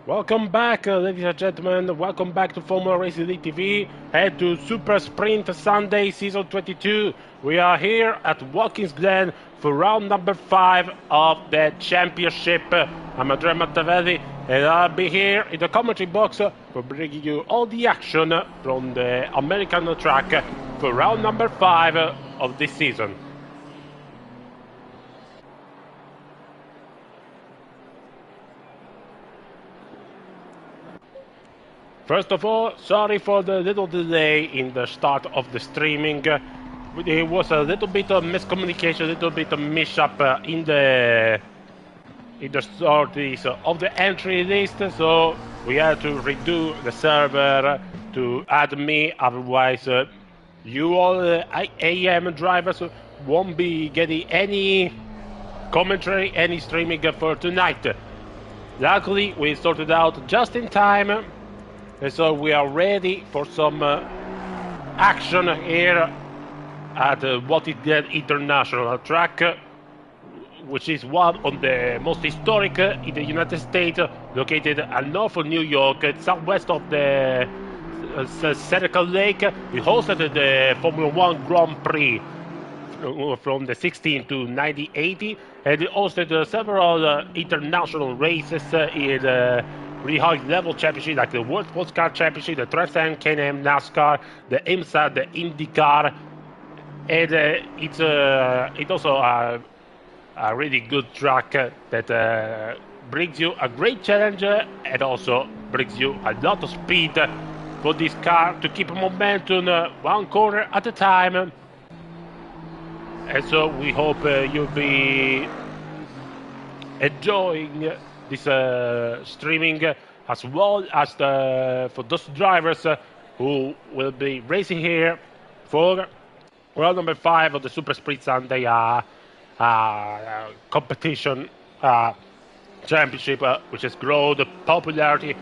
Welcome back, ladies and gentlemen. Welcome back to Formula Racing League TV and to Super Sprint Sunday Season 22. We are here at Watkins Glen for round number 5 of the championship. I'm Andrea Mattavelli and I'll be here in the commentary box for bringing you all the action from the American track for round number 5 of this season. First of all, sorry for the little delay in the start of the streaming. It was a little bit of miscommunication, a little bit of mishap in the stories of the entry list, so we had to redo the server to add me. Otherwise, you all AM drivers won't be getting any commentary, any streaming for tonight. Luckily, we sorted out just in time. And so we are ready for some action here at Watkins Glen International Track, which is one of the most historic in the United States, located at north of New York, southwest of the Seneca Lake. We hosted the Formula One Grand Prix from the 16 to 1980, and it hosted several international races in really high level championship, like the World Sports Car Championship, the Trans-Am Can-Am NASCAR, the IMSA, the IndyCar, and it's also a really good track that brings you a great challenge and also brings you a lot of speed for this car to keep momentum one corner at a time. And so we hope you'll be enjoying this streaming as well as for those drivers who will be racing here for round number 5 of the Super Sprint Sunday competition championship, which has grown the popularity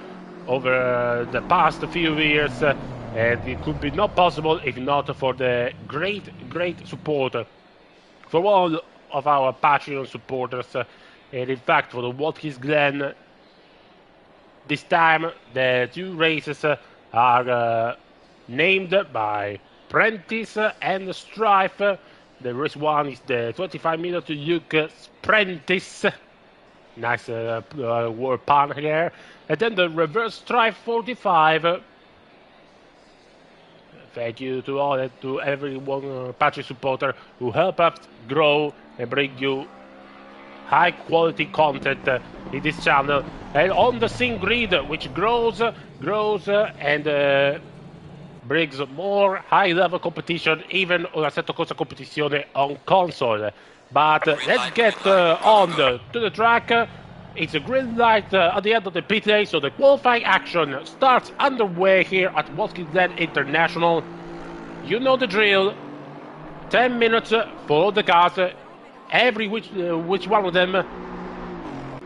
over the past few years, and it could be not possible if not for the great support for all of our Patreon supporters. And in fact, for the Watkins Glen, this time the two races are named by Prentice and Strife. The race one is the 25-minute Luke Prentice. Nice word pun here. And then the reverse Strife 45. Thank you to everyone, Patreon supporter, who help us grow and bring you high quality content in this channel, and on the scene grid, which grows and brings more high level competition, even on Assetto Corsa competizione on console. But let's get on to the track. It's a green light at the end of the pit lane, so the qualifying action starts underway here at Watkins Glen International. You know the drill. 10 minutes for the cars. Which one of them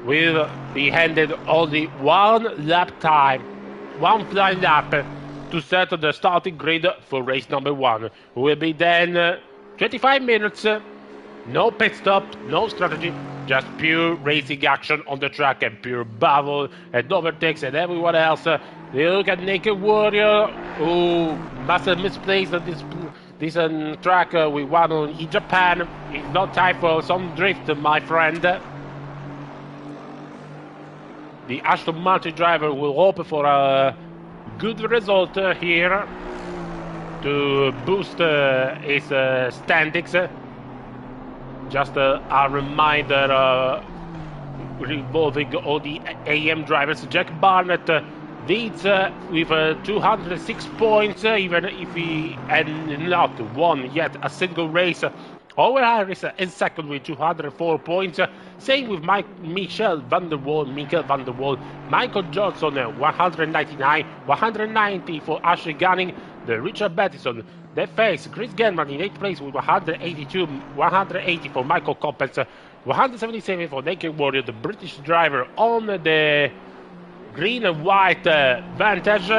will be handed only one lap time, one flying lap to set the starting grid for race number 1. Will be then 25 minutes, no pit stop, no strategy, just pure racing action on the track and pure battle and overtakes and everyone else. Look at Naked Warrior, who must have misplaced this track we won in Japan. It's not time for some drift, my friend. The Aston Martin driver will hope for a good result here to boost his standings. Just a reminder involving all the AM drivers. Jack Barnett leads with 206 points, even if he had not won yet a single race. Owen Harris in second with 204 points. Same with Michael van der Wal. Michael Johnson 199, 190 for Ashley Gunning. The Richard Battison. They face Chris Gelman in 8th place with 182, 180 for Michael Coppens, 177 for Naked Warrior, the British driver on the green and white vantage.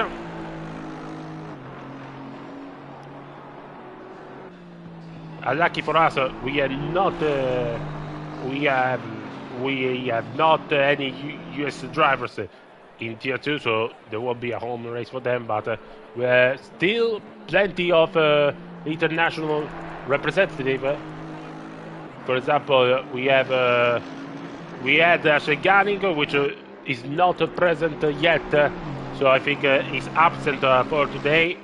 Lucky for us, we have not any US drivers in Tier 2, so there will be a home race for them, but we're still plenty of international representative. For example, we had Scheganing, which is not present yet, so I think he's absent for today,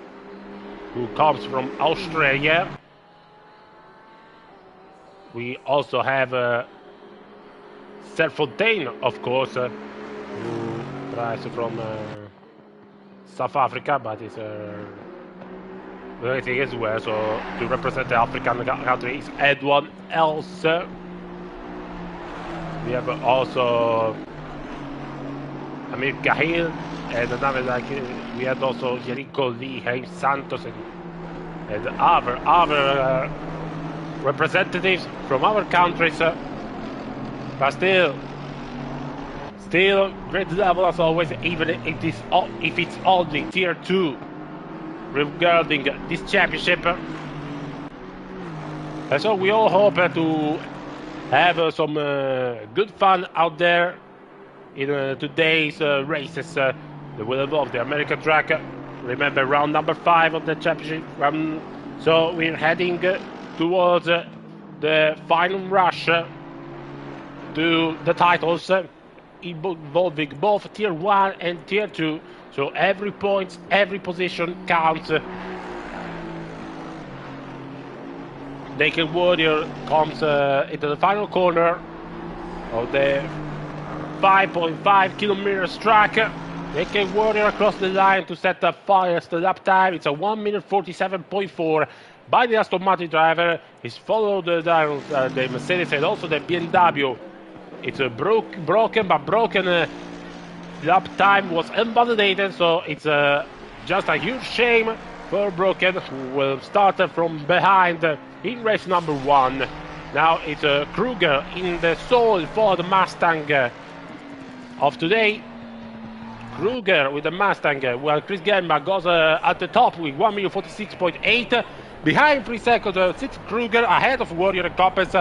who comes from Australia. We also have Serfontaine, of course, who tries from South Africa, but is racing as well, so to represent the African country is anyone else. We have also Amir Kahil, and another we had also Jericho Lee, James Santos, and other representatives from our countries, but still great level as always, even if it's only Tier 2 regarding this championship. And so we all hope to have some good fun out there in today's races. That will involve the American track. Remember, round number 5 of the championship. So we're heading towards the final rush to the titles, involving both Tier 1 and Tier 2. So every point, every position counts. Naked Warrior comes into the final corner of the 5.5 kilometers track. Naked Warrior across the line to set the fastest lap time. It's a 1 minute 47.4 by the Aston Martin driver. He's followed down the Mercedes and also the BMW. It's a broken lap time was invalidated, so it's just a huge shame for Broken, who will start from behind in race number 1. Now it's Kruger in the sole Ford Mustang of today. Kruger with the Mustang, while Chris Gemma goes at the top with 1 minute 46.8. Behind 3 seconds, 6 Kruger, ahead of Warrior and Coppens.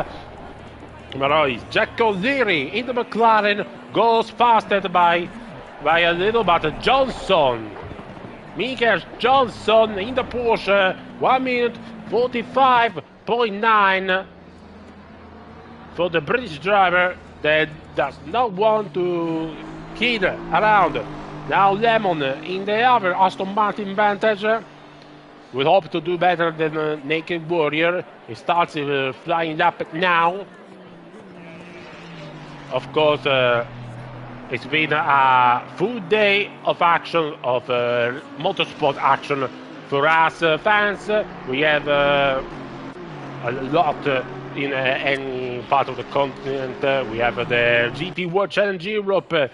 Marois, Jack O'Leary in the McLaren goes faster by a little, but Johnson, Mikael Johnson in the Porsche, 1 minute 45.9 for the British driver that does not want to kid around. Now Lemon in the other Aston Martin Vantage will hope to do better than Naked Warrior. He starts flying lap now. Of course, it's been a full day of action, of motorsport action for us fans. We have a lot in any part of the continent. We have the GP World Challenge Europe at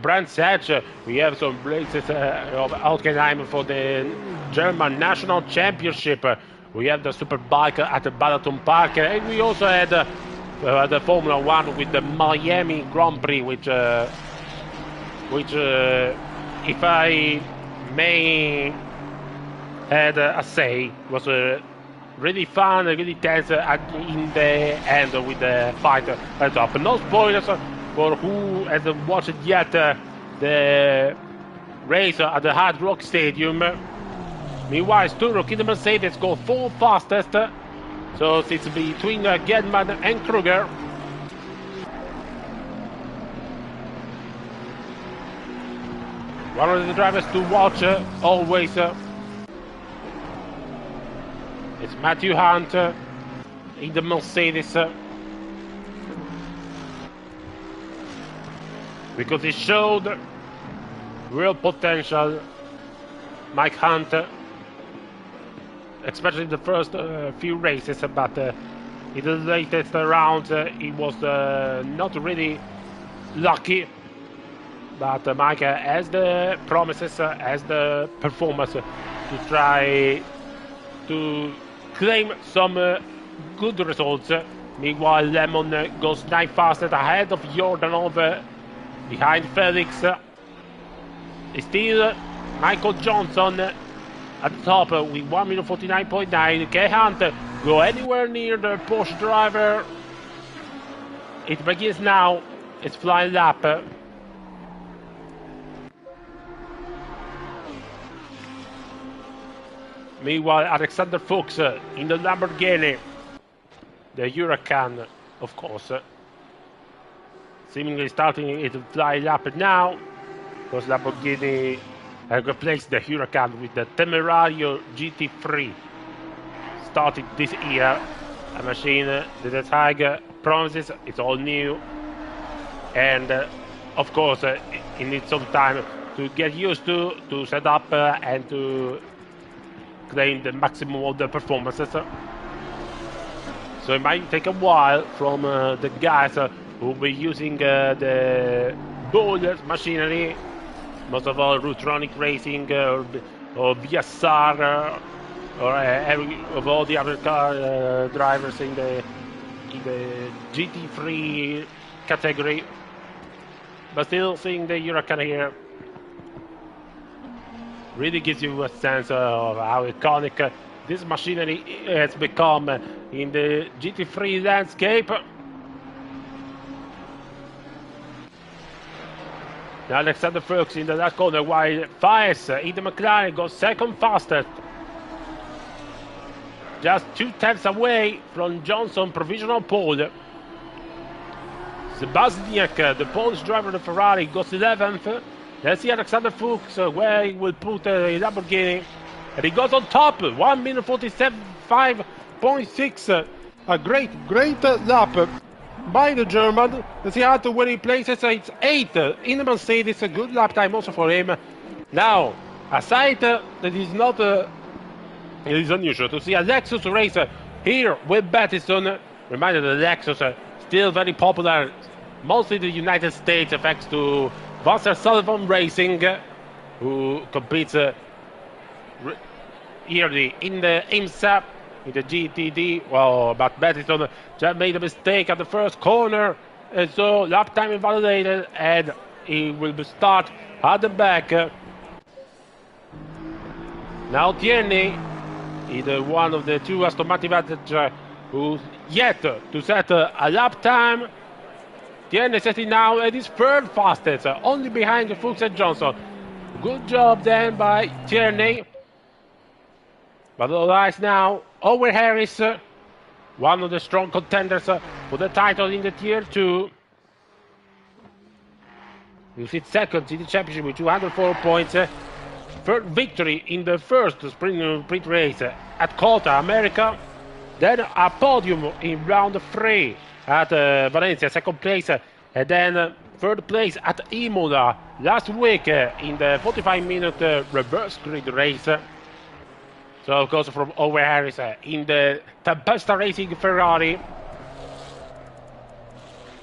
Brands Hatch. We have some races of Alkenheim for the German National Championship. We have the Superbike at the Balaton Park, and we also had the Formula 1 with the Miami Grand Prix, which if I may add a say, was really fun, really tense in the end with the fight at the top. No spoilers for who hasn't watched yet the race at the Hard Rock Stadium. Meanwhile, Sturrock in the Mercedes go 4 fastest. So it's between Gedman and Kruger. One of the drivers to watch always. It's Matthew Hunt in the Mercedes. Because he showed real potential, Mike Hunt, especially in the first few races, but in the latest rounds he was not really lucky. But Mike has the promises, has the performance to try to claim some good results. Meanwhile, Lemon goes 9 fastest ahead of Jordanov, behind Felix. Still Michael Johnson at the top with 1 minute 49.9. K Hunt go anywhere near the Porsche driver. It begins now. It's flying lap. Meanwhile, Alexander Fuchs in the Lamborghini, the Huracan, of course, seemingly starting it to fly up now, because Lamborghini replaced the Huracan with the Temerario GT3, started this year. A machine that the Tiger promises, it's all new, and of course it needs some time to get used to set up and to claim the maximum of the performances. So it might take a while from the guys who will be using the Bull machinery, most of all Rutronic Racing or VSR or of all the other car drivers in the GT3 category. But still, seeing the Huracan here really gives you a sense of how iconic this machinery has become in the GT3 landscape. Now Alexander Fuchs in the last corner, while Faes in the McLaren goes second fastest. Just 2 tenths away from Johnson, provisional pole. Sebastian, the Polish driver of the Ferrari, goes 11th. Let's see Alexander Fuchs where he will put a Lamborghini. And he goes on top, 1 minute 47.5.6. A great lap by the German. Let's see how where he places. It's 8th in the Mercedes. A good lap time also for him. Now, a sight that is not... it is unusual to see a Lexus racer here with Battistone. Reminded that Lexus still very popular, mostly in the United States, thanks to Vassar Sullivan Racing, who competes yearly in the IMSA, in the GTD. Well, but Battistone just made a mistake at the first corner, and so lap time invalidated, and he will start at the back. Now Tierney, either one of the two Aston Martin Vantage who's yet to set a lap time. Tierney setting now at his third fastest, only behind Fuchs and Johnson. Good job then by Tierney. But otherwise now, Owen Harris, one of the strong contenders for the title in the Tier 2. He sits second in the championship with 204 points. Third victory in the first sprint race at Cota, America. Then a podium in round 3 at Valencia, second place. And then third place at Imola last week in the 45-minute reverse grid race. So, of course, from Owen Harris in the Tempesta Racing Ferrari.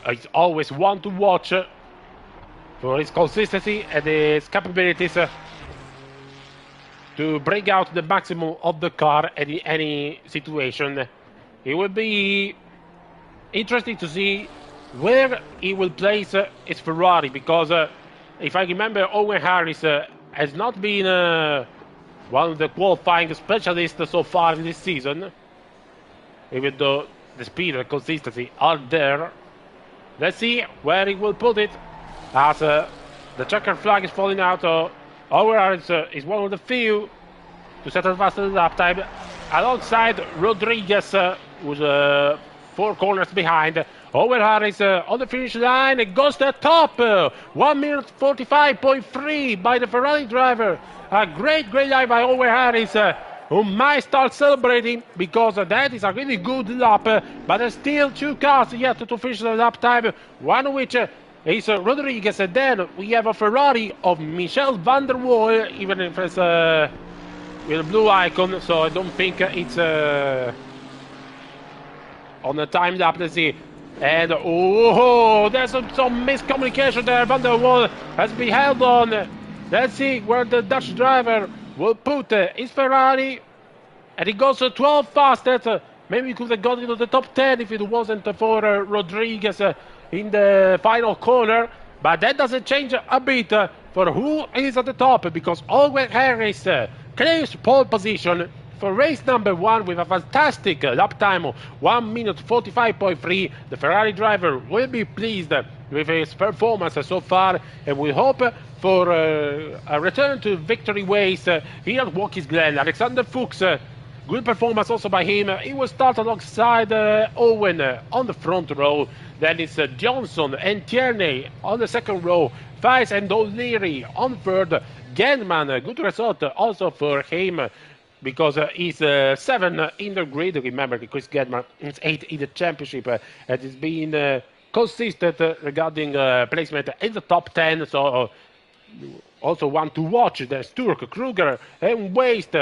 He's always one to watch for his consistency and his capabilities to bring out the maximum of the car in any situation. It will be interesting to see where he will place his Ferrari, because if I remember, Owen Harris has not been one of the qualifying specialists so far in this season, even though the speed and consistency are there. Let's see where he will put it, as the checker flag is falling out. Owen Harris is one of the few to set a faster lap time, alongside Rodriguez, who's 4 corners behind. Owen Harris on the finish line, it goes to the top. 1 minute 45.3 by the Ferrari driver. A great lap by Owen Harris, who might start celebrating, because that is a really good lap. But there's still 2 cars yet to finish the lap time, one of which is Rodriguez, and then we have a Ferrari of Michel van der Waal, even if it's with a blue icon, so I don't think it's on the time lap. Let's see. And there's some miscommunication there. Van der Waal has been held on. Let's see where the Dutch driver will put his Ferrari. And he goes 12 fastest. Maybe he could have got into the top 10 if it wasn't for Rodriguez in the final corner. But that doesn't change a bit for who is at the top, because Owen Harris claims pole position for race number 1 with a fantastic lap time of 1 minute 45.3. The Ferrari driver will be pleased with his performance so far, and we hope for a return to victory ways here at Watkins Glen. Alexander Fuchs, good performance also by him. He will start alongside Owen on the front row. Then it's Johnson and Tierney on the second row. Weiss and O'Leary on third. Genman, good result also for him because he's 7 in the grid. Remember, Chris Gedman is 8 in the championship and he's been consistent regarding placement in the top 10. So also one to watch. There's Turk, Kruger and Waste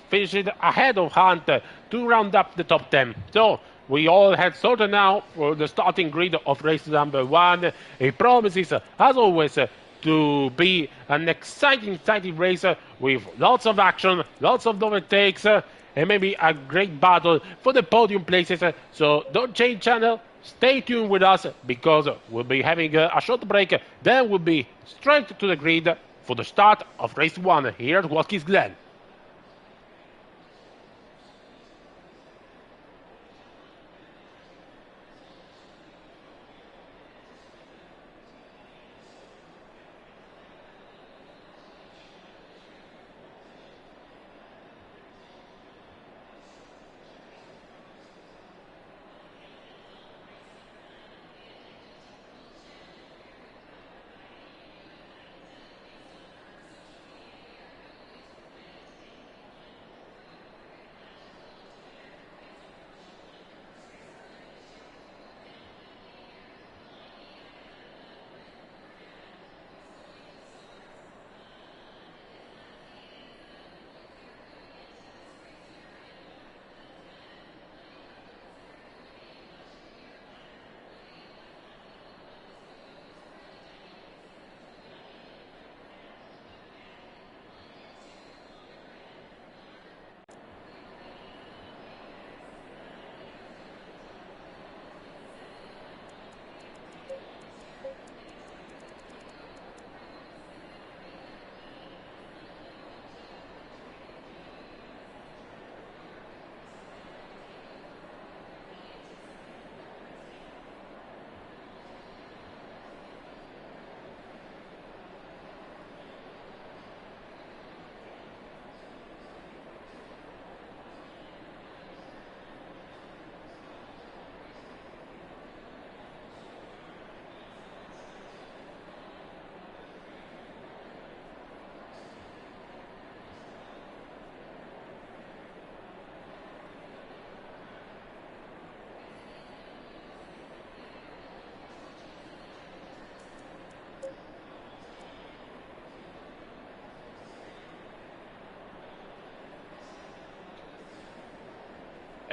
finishing ahead of Hunt to round up the top 10. So we all have sorted now for the starting grid of race number 1. It promises, as always, to be an exciting race with lots of action, lots of overtakes, and maybe a great battle for the podium places. So don't change channel, stay tuned with us because we'll be having a short break. Then we'll be straight to the grid for the start of race 1 here at Watkins Glen.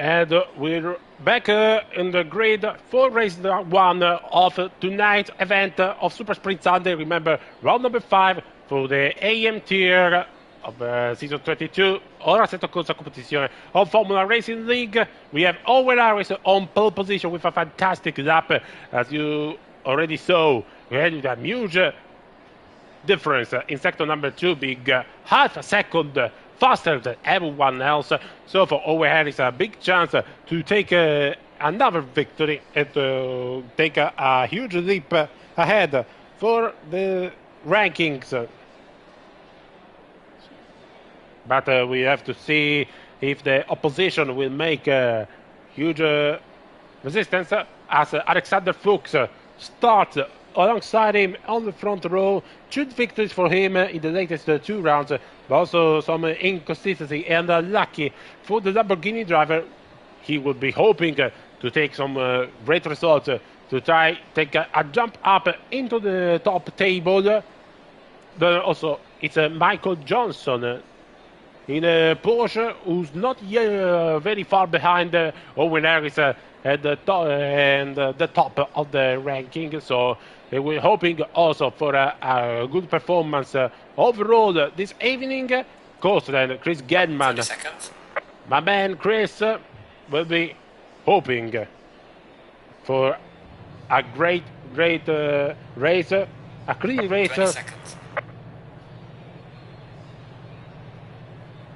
And we're back in the grid for race 1 of tonight's event of Super Sprint Sunday. Remember, round number 5 for the AM tier of season 22 or Assetto Corsa competition of Formula Racing League. We have Owen Harris on pole position with a fantastic lap, as you already saw. We had a huge difference in sector number 2, being half a second faster than everyone else. So for Owen Harris, a big chance to take another victory and to take a huge leap ahead for the rankings. But we have to see if the opposition will make huge resistance as Alexander Fuchs starts alongside him on the front row. 2 victories for him in the latest 2 rounds, but also some inconsistency and lucky for the Lamborghini driver. He would be hoping to take some great results to try take a jump up into the top table. But also, it's Michael Johnson in a Porsche, who's not very far behind Owen Harris at the top of the ranking. So we're hoping also for a good performance overall this evening. Of course, then Chris Gedman, my man Chris, will be hoping for a great race, a clean race.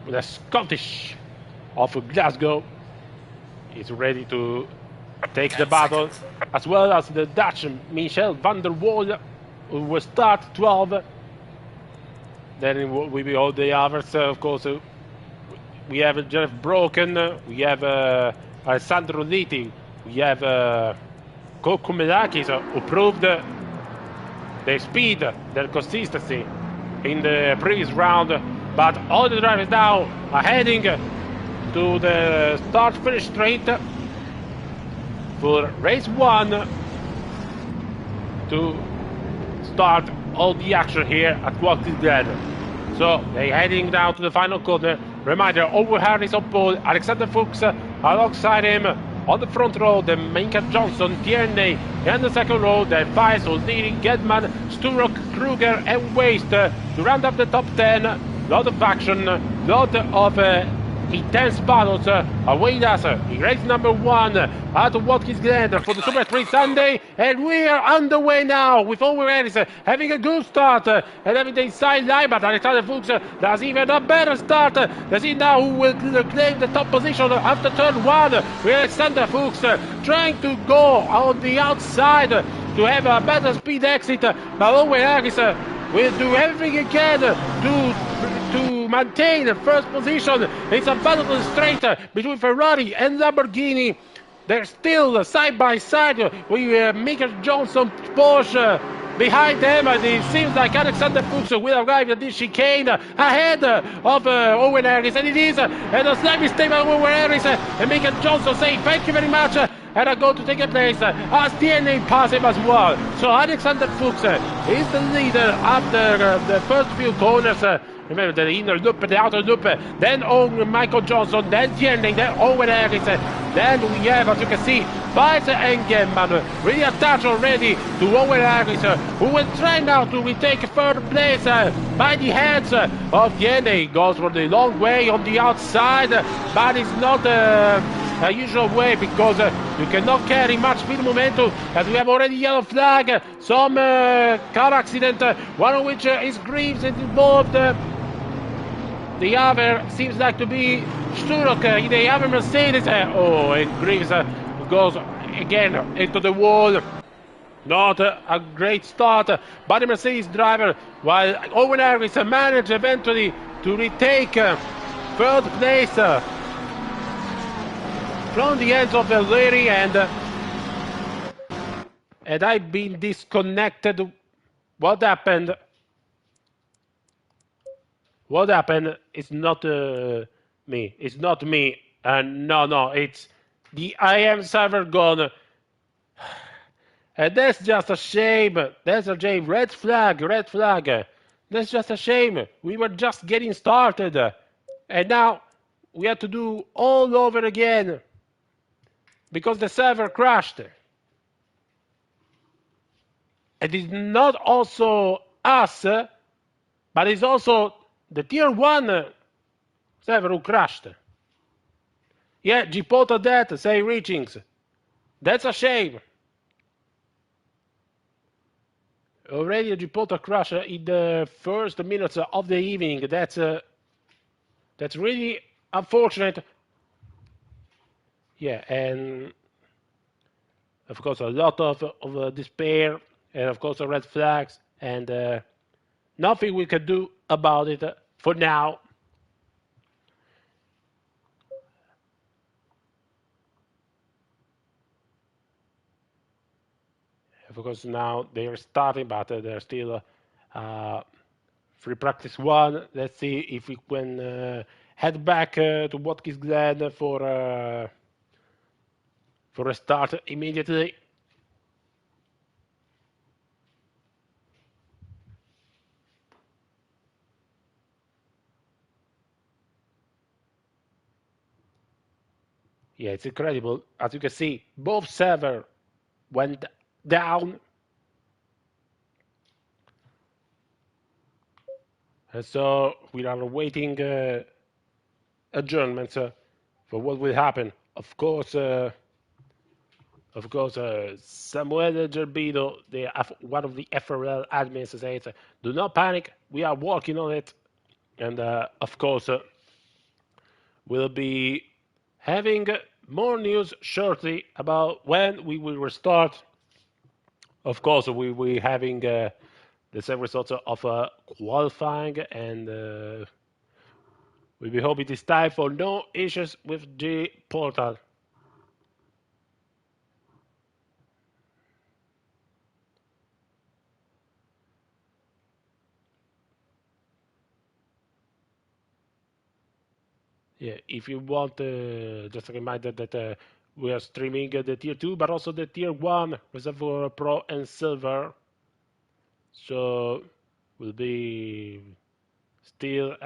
The Scottish of Glasgow is ready to take the battle, as well as the Dutch Michel van der Waal, who will start 12. then it will be all the others. Of course, we have Jeff Broken, we have Alessandro Liti, we have Kokumelakis, who proved their speed, their consistency in the previous round. But all the drivers now are heading to the start-finish straight for race 1 to start all the action here at Watkins Glen. So they're heading down to the final corner. Reminder, Owen Harris on pole, Alexander Fuchs alongside him. On the front row, the Minka Johnson, Tierney, and the second row, the Faisal, Neely, Gedman, Sturrock, Kruger, and Waste to round up the top 10. Lot of action, lot of intense battles await us in race number 1 at Watkins Glen for the Super 3 Sunday, and we are underway now with Owen Harris having a good start and having the inside line, but Alexander Fuchs does even a better start. Let's see now who will claim the top position after turn 1 with Alexander Fuchs trying to go on the outside to have a better speed exit, but Owen Harris will do everything he can to maintain the first position. It's a battle straight between Ferrari and Lamborghini. They're still side by side with Mika Johnson, Porsche behind them, and it seems like Alexander Fuchs will arrive at this chicane ahead of Owen Harris, and it is, and a slight mistake by Owen Harris, and Mika Johnson saying thank you very much, and a goal to take a place as TNA pass him as well. So Alexander Fuchs is the leader after the first few corners. Remember the inner loop, the outer loop, then Michael Johnson, then Tierney, then Owen Harris, then we have, as you can see, Weiss and Gemman really attached already to Owen Harris, who will try now to retake third place by the hands of Tierney. Goes for the long way on the outside, but it's not a usual way because you cannot carry much speed momentum, as we have already yellow flag, some car accident, one of which is Greaves involved. The other seems like to be Sturrock in the other Mercedes. And Greaves goes again into the wall. Not a great start by the Mercedes driver, while Owen Harris managed eventually to retake third place from the hands of Larry, and I've been disconnected. What happened? What happened? It's not me. It's not me. No, it's the IM server gone. And that's just a shame. That's a shame. Red flag, red flag. That's just a shame. We were just getting started. And now we have to do all over again because the server crashed. And it's not also us, but it's also the tier 1 server who crashed. Yeah, Gpota that, say reachings. That's a shame. Already a Gpota crash in the first minutes of the evening. That's really unfortunate. Yeah, and of course a lot of despair, and of course red flags, and nothing we can do about it for now. Of course now they are starting, but they're still free practice 1. Let's see if we can head back to Watkins Glen for a start immediately. Yeah, it's incredible. As you can see, both servers went down. And so we are awaiting adjournments for what will happen. Of course, Samuel Gerbido, one of the FRL admins, says, "Do not panic. We are working on it." And of course, we'll be having more news shortly about when we will restart. Of course, we will be having the same results of qualifying, and we hope it is time for no issues with the portal. Yeah, if you want, just a reminder that we are streaming the tier 2, but also the tier 1, reserved for Pro and Silver. So, will be still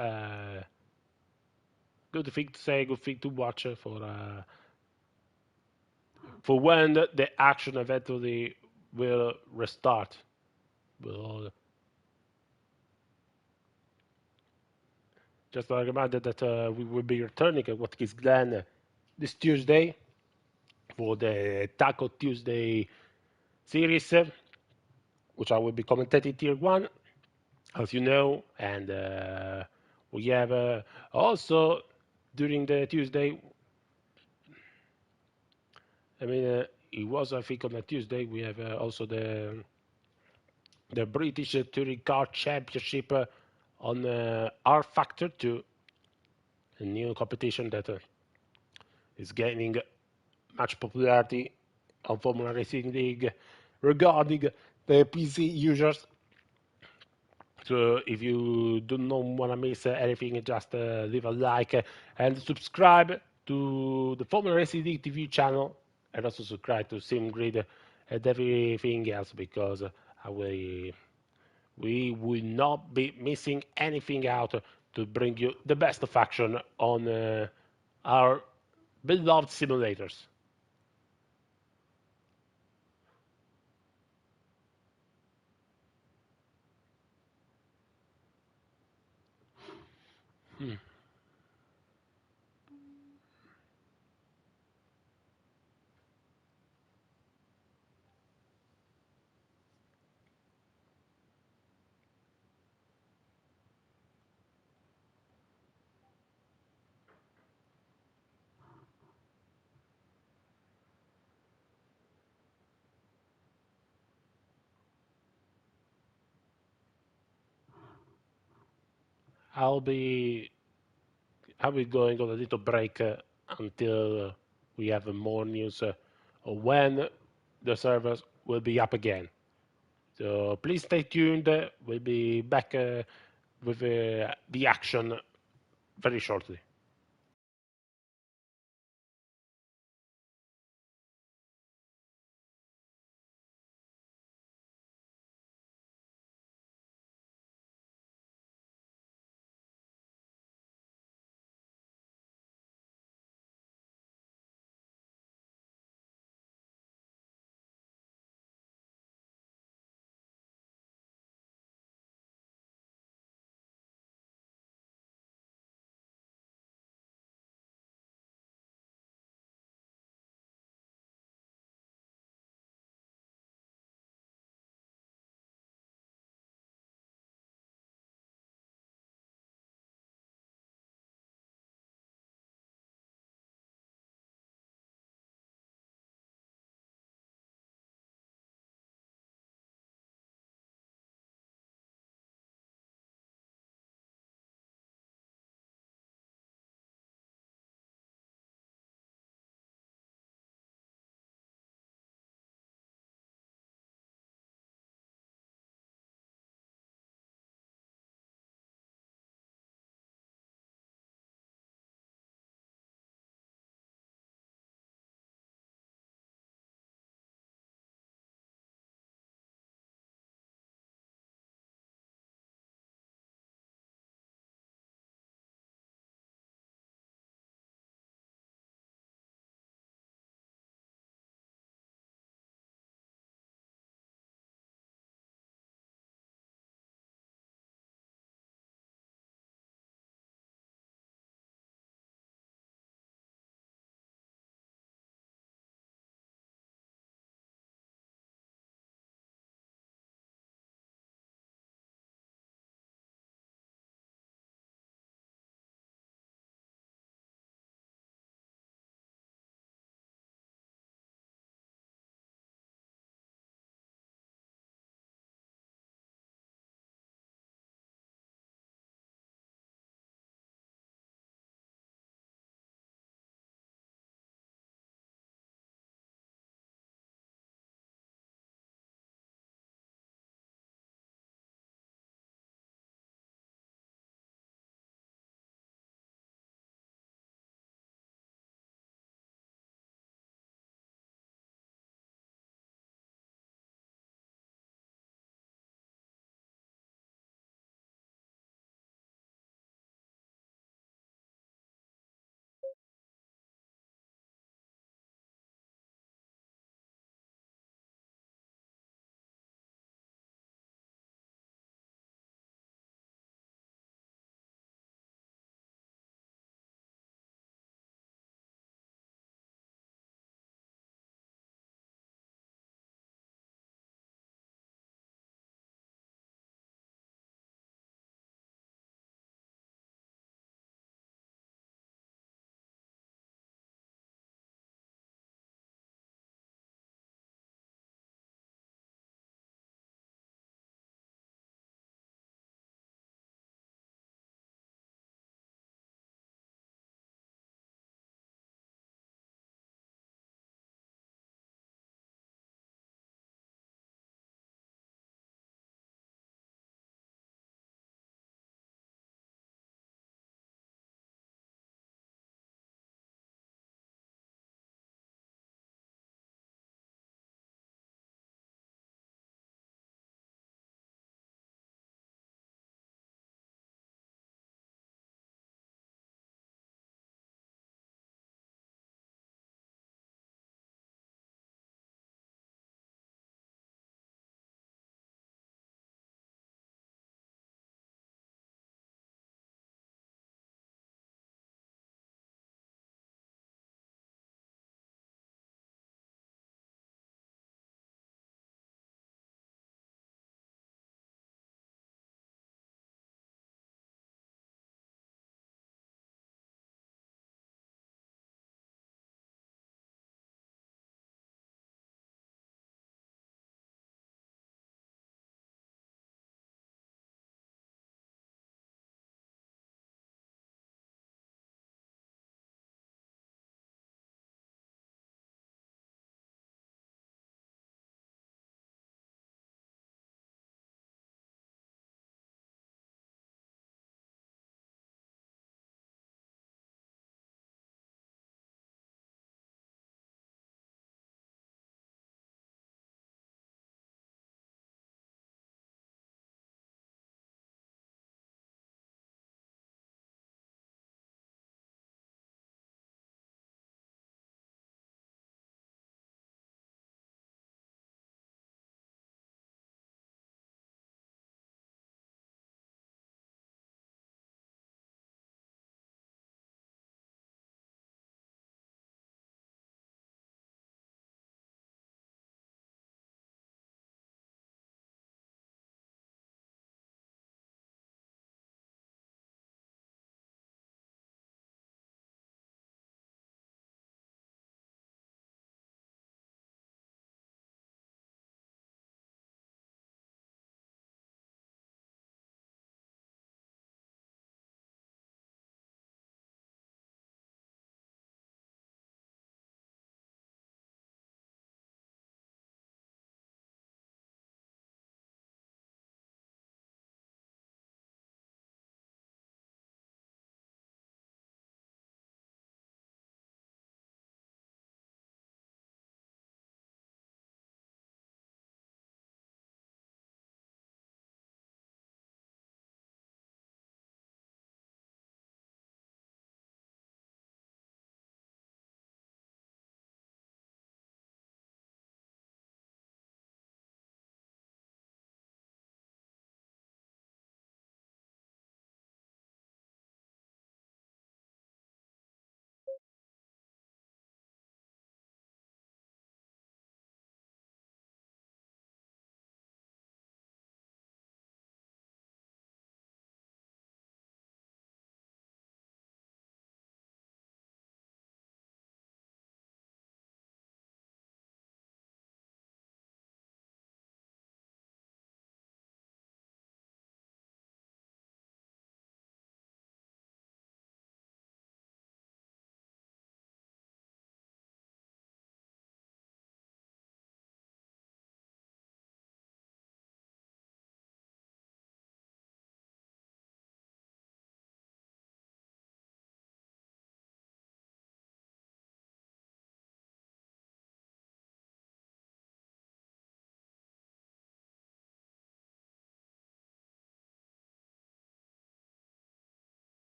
good thing to say, good thing to watch for when the action eventually will restart. Will just a reminder that we will be returning at Watkins Glen this Tuesday for the Taco Tuesday series, which I will be commentating tier 1, as you know, and we have also during the Tuesday, I mean, it was, I think, on a Tuesday, we have also the British Touring Car Championship on R Factor 2, a new competition that is gaining much popularity on Formula Racing League regarding the PC users. So if you do not want to miss anything, just leave a like and subscribe to the Formula Racing League TV channel, and also subscribe to SimGrid and everything else, because we will not be missing anything out to bring you the best of action on our beloved simulators. Hmm. I'll be I'll be going on a little break until we have more news of when the servers will be up again. So please stay tuned. We'll be back with the action very shortly.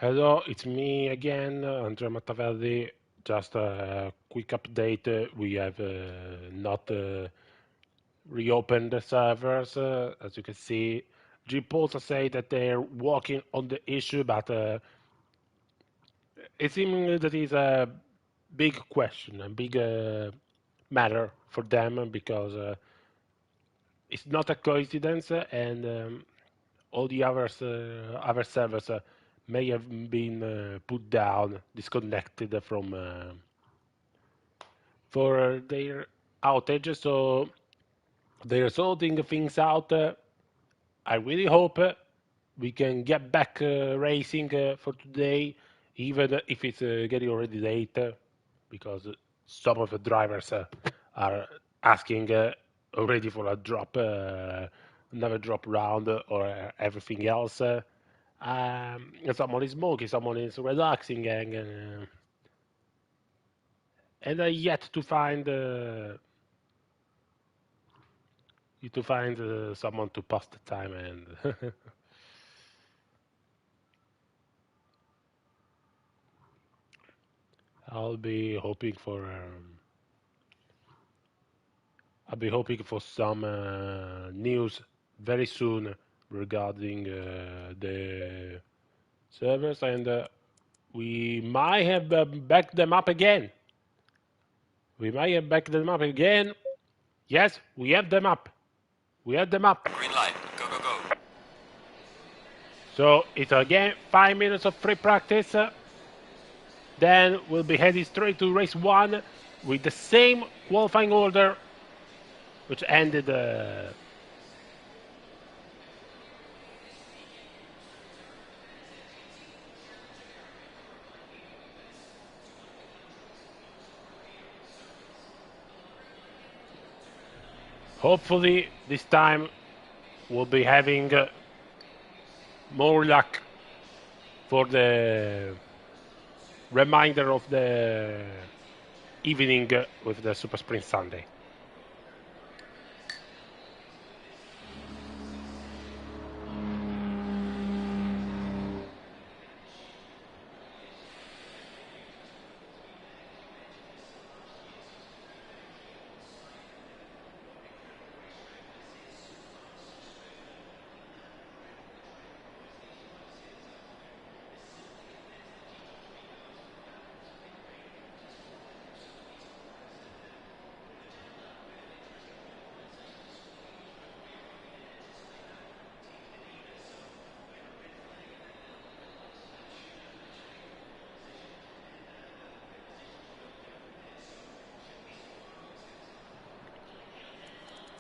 Hello, it's me again, Andrea Mattavelli. Just a quick update. We have not reopened the servers. As you can see, G-Pulse say that they're working on the issue, but it seems that is a big question, a big matter for them because it's not a coincidence, and all the other servers may have been put down, disconnected from for their outage. So they're sorting things out. I really hope we can get back racing for today, even if it's getting already late, because some of the drivers are asking already for a drop, another drop round or everything else. Someone is smoking, someone is relaxing, and I yet to find someone to pass the time and. I'll be hoping for I'll be hoping for some news very soon regarding the servers, and we might have backed them up again. We might have backed them up again. Yes, we have them up. We have them up. Green light. Go, go, go. So it's again 5 minutes of free practice. Then we'll be heading straight to race one with the same qualifying order, which ended. Hopefully, this time we'll be having more luck for the remainder of the evening with the Super Sprint Sunday.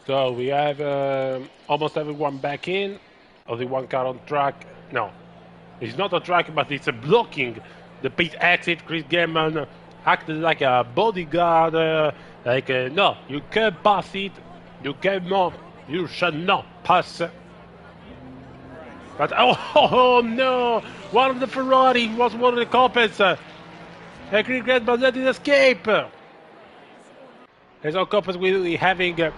So we have almost everyone back in. Only one car on track. No, it's not a track, but it's a blocking the pit exit. Chris Gammon acted like a bodyguard. No, you can't pass it. You cannot. You shall not pass. But oh no! One of the Ferrari was one of the Coppets. Chris Gammon let it escape. As our Coppets will be having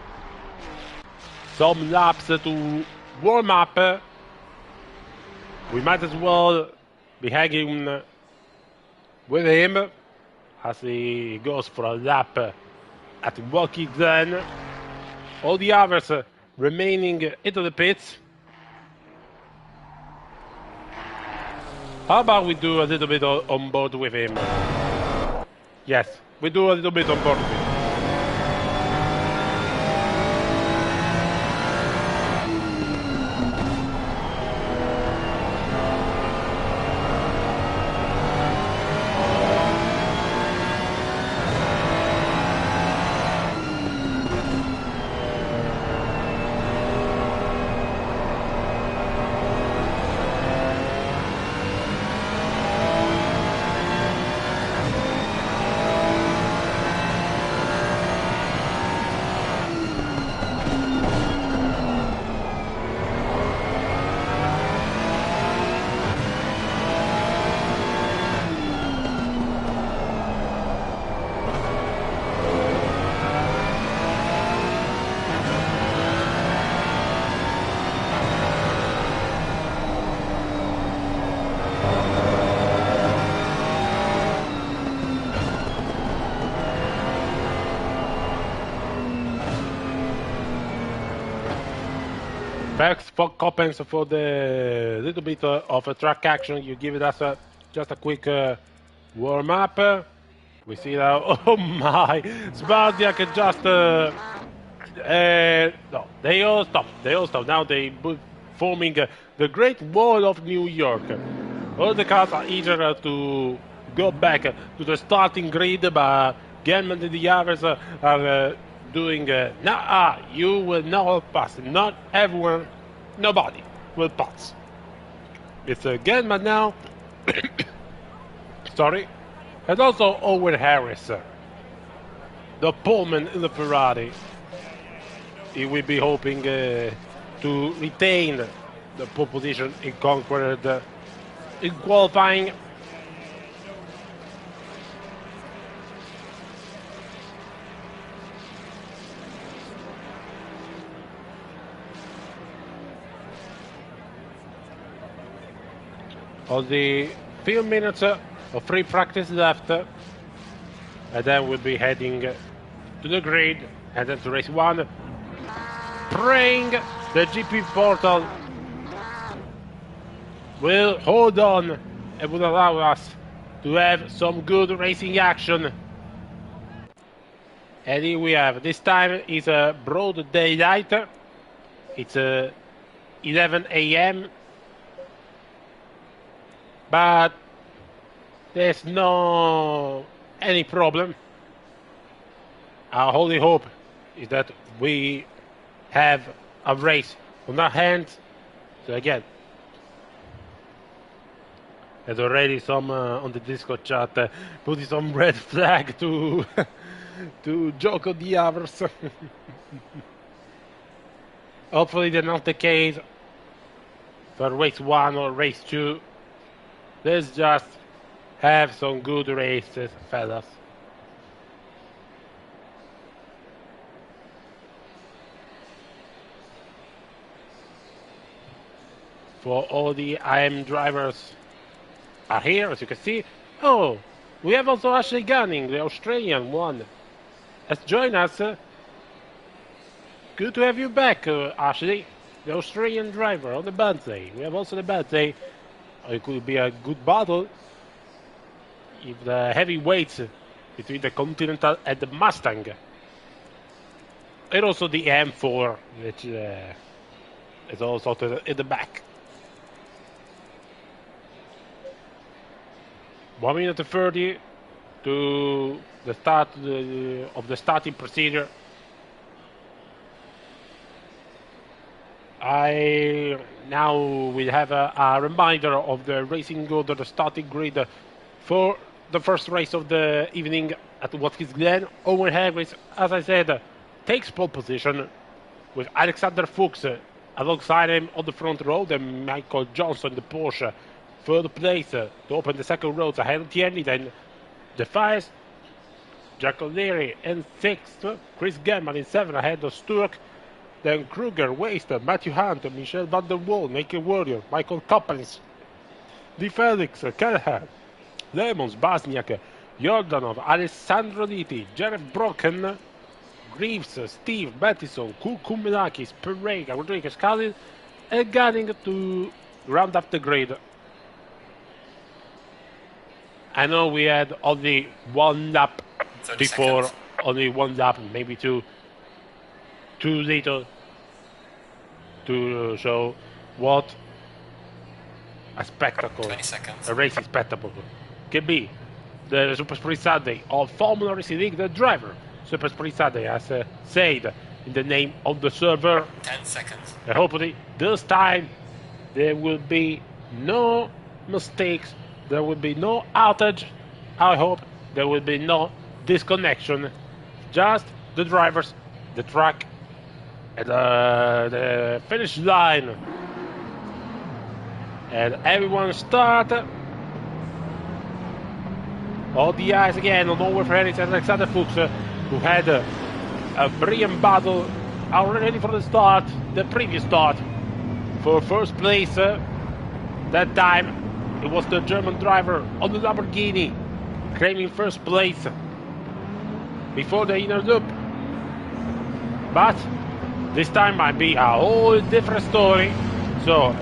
some laps to warm up. We might as well be hanging with him as he goes for a lap at Watkins Glen. All the others remaining into the pits. How about we do a little bit on board with him? Yes, we do a little bit on board with him. Thanks for Coppens for the little bit of a track action. You give it us just a quick warm up. We see now. Oh my! Spardiak just. No, they all stopped. They all stopped. Now they forming the Great Wall of New York. All the cars are eager to go back to the starting grid, but Gelman and the others are doing. Nah, you will not pass. Not everyone, nobody will pass. It's Gelman now. Sorry, and also Owen Harris, the Pullman in the Ferrari. He will be hoping to retain the pole position in Concord in qualifying. Only few minutes of free practice left, and then we'll be heading to the grid and then to race one. Praying the GP portal will hold on and will allow us to have some good racing action. And here we have, this time is a broad daylight. It's 11 a.m. But there's no any problem. Our only hope is that we have a race on our hands. So again, there's already some on the Discord chat putting some red flag to to Joko the others. Hopefully that's not the case for race 1 or race 2. Let's just have some good races, fellas. For all the IM drivers are here, as you can see. Oh, we have also Ashley Gunning, the Australian one, has joined us. Good to have you back, Ashley, the Australian driver on the birthday. We have also the birthday. It could be a good battle if the heavyweights between the Continental and the Mustang. And also the M4, which is also in the back. 1 minute and 30 to the start of the starting procedure. I now will have a reminder of the racing order, the starting grid for the first race of the evening at Watkins Glen. Owen Harris, as I said, takes pole position with Alexander Fuchs alongside him on the front row, then Michael Johnson, the Porsche, third place to open the second row ahead of Tierney, then the first, Jack O'Leary in 6th, Chris Gemman in 7th ahead of Sturck, then Kruger, Waster, Matthew Hunt, Michel van der Waal, Naked Warrior, Michael Coppens, Di Felix, Kelleher, Lemons, Basniak, Jordanov, Alessandro Liti, Jared Brocken, Greaves, Steve, Mattison, Kukuminakis, Pereira, Rodriguez, Khalil, and Gunning to round up the grid. I know we had only one lap before, seconds. Only one lap, maybe two. Too little to show what a spectacle, 20 seconds. A racing spectacle can be. The Super Sprint Saturday of Formula Racing League, the driver. Super Sprint Saturday, as said in the name of the server. 10 seconds. And hopefully this time there will be no mistakes. There will be no outage. I hope there will be no disconnection. Just the drivers, the track, and the finish line. And everyone start. All the eyes again on Owen Harris and Alexander Fuchs, who had a brilliant battle already from the start, the previous start, for first place. That time it was the German driver on the Lamborghini claiming first place before the inner loop. But This time might be a whole different story. So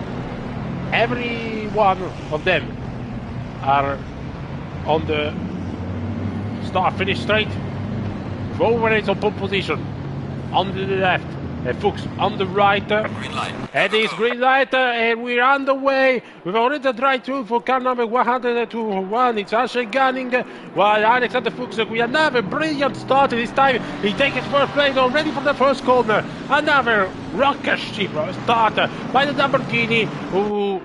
every one of them are on the start-finish straight. Forward is on pole position. On the left. Fuchs on the right. Green light. And it's green light, and we're on the way. We've already tried through for car number 121. It's Ashley Gunning, while Alexander Fuchs, we have another brilliant start this time. He takes his first place already from the first corner. Another rocket ship start by the Lamborghini, who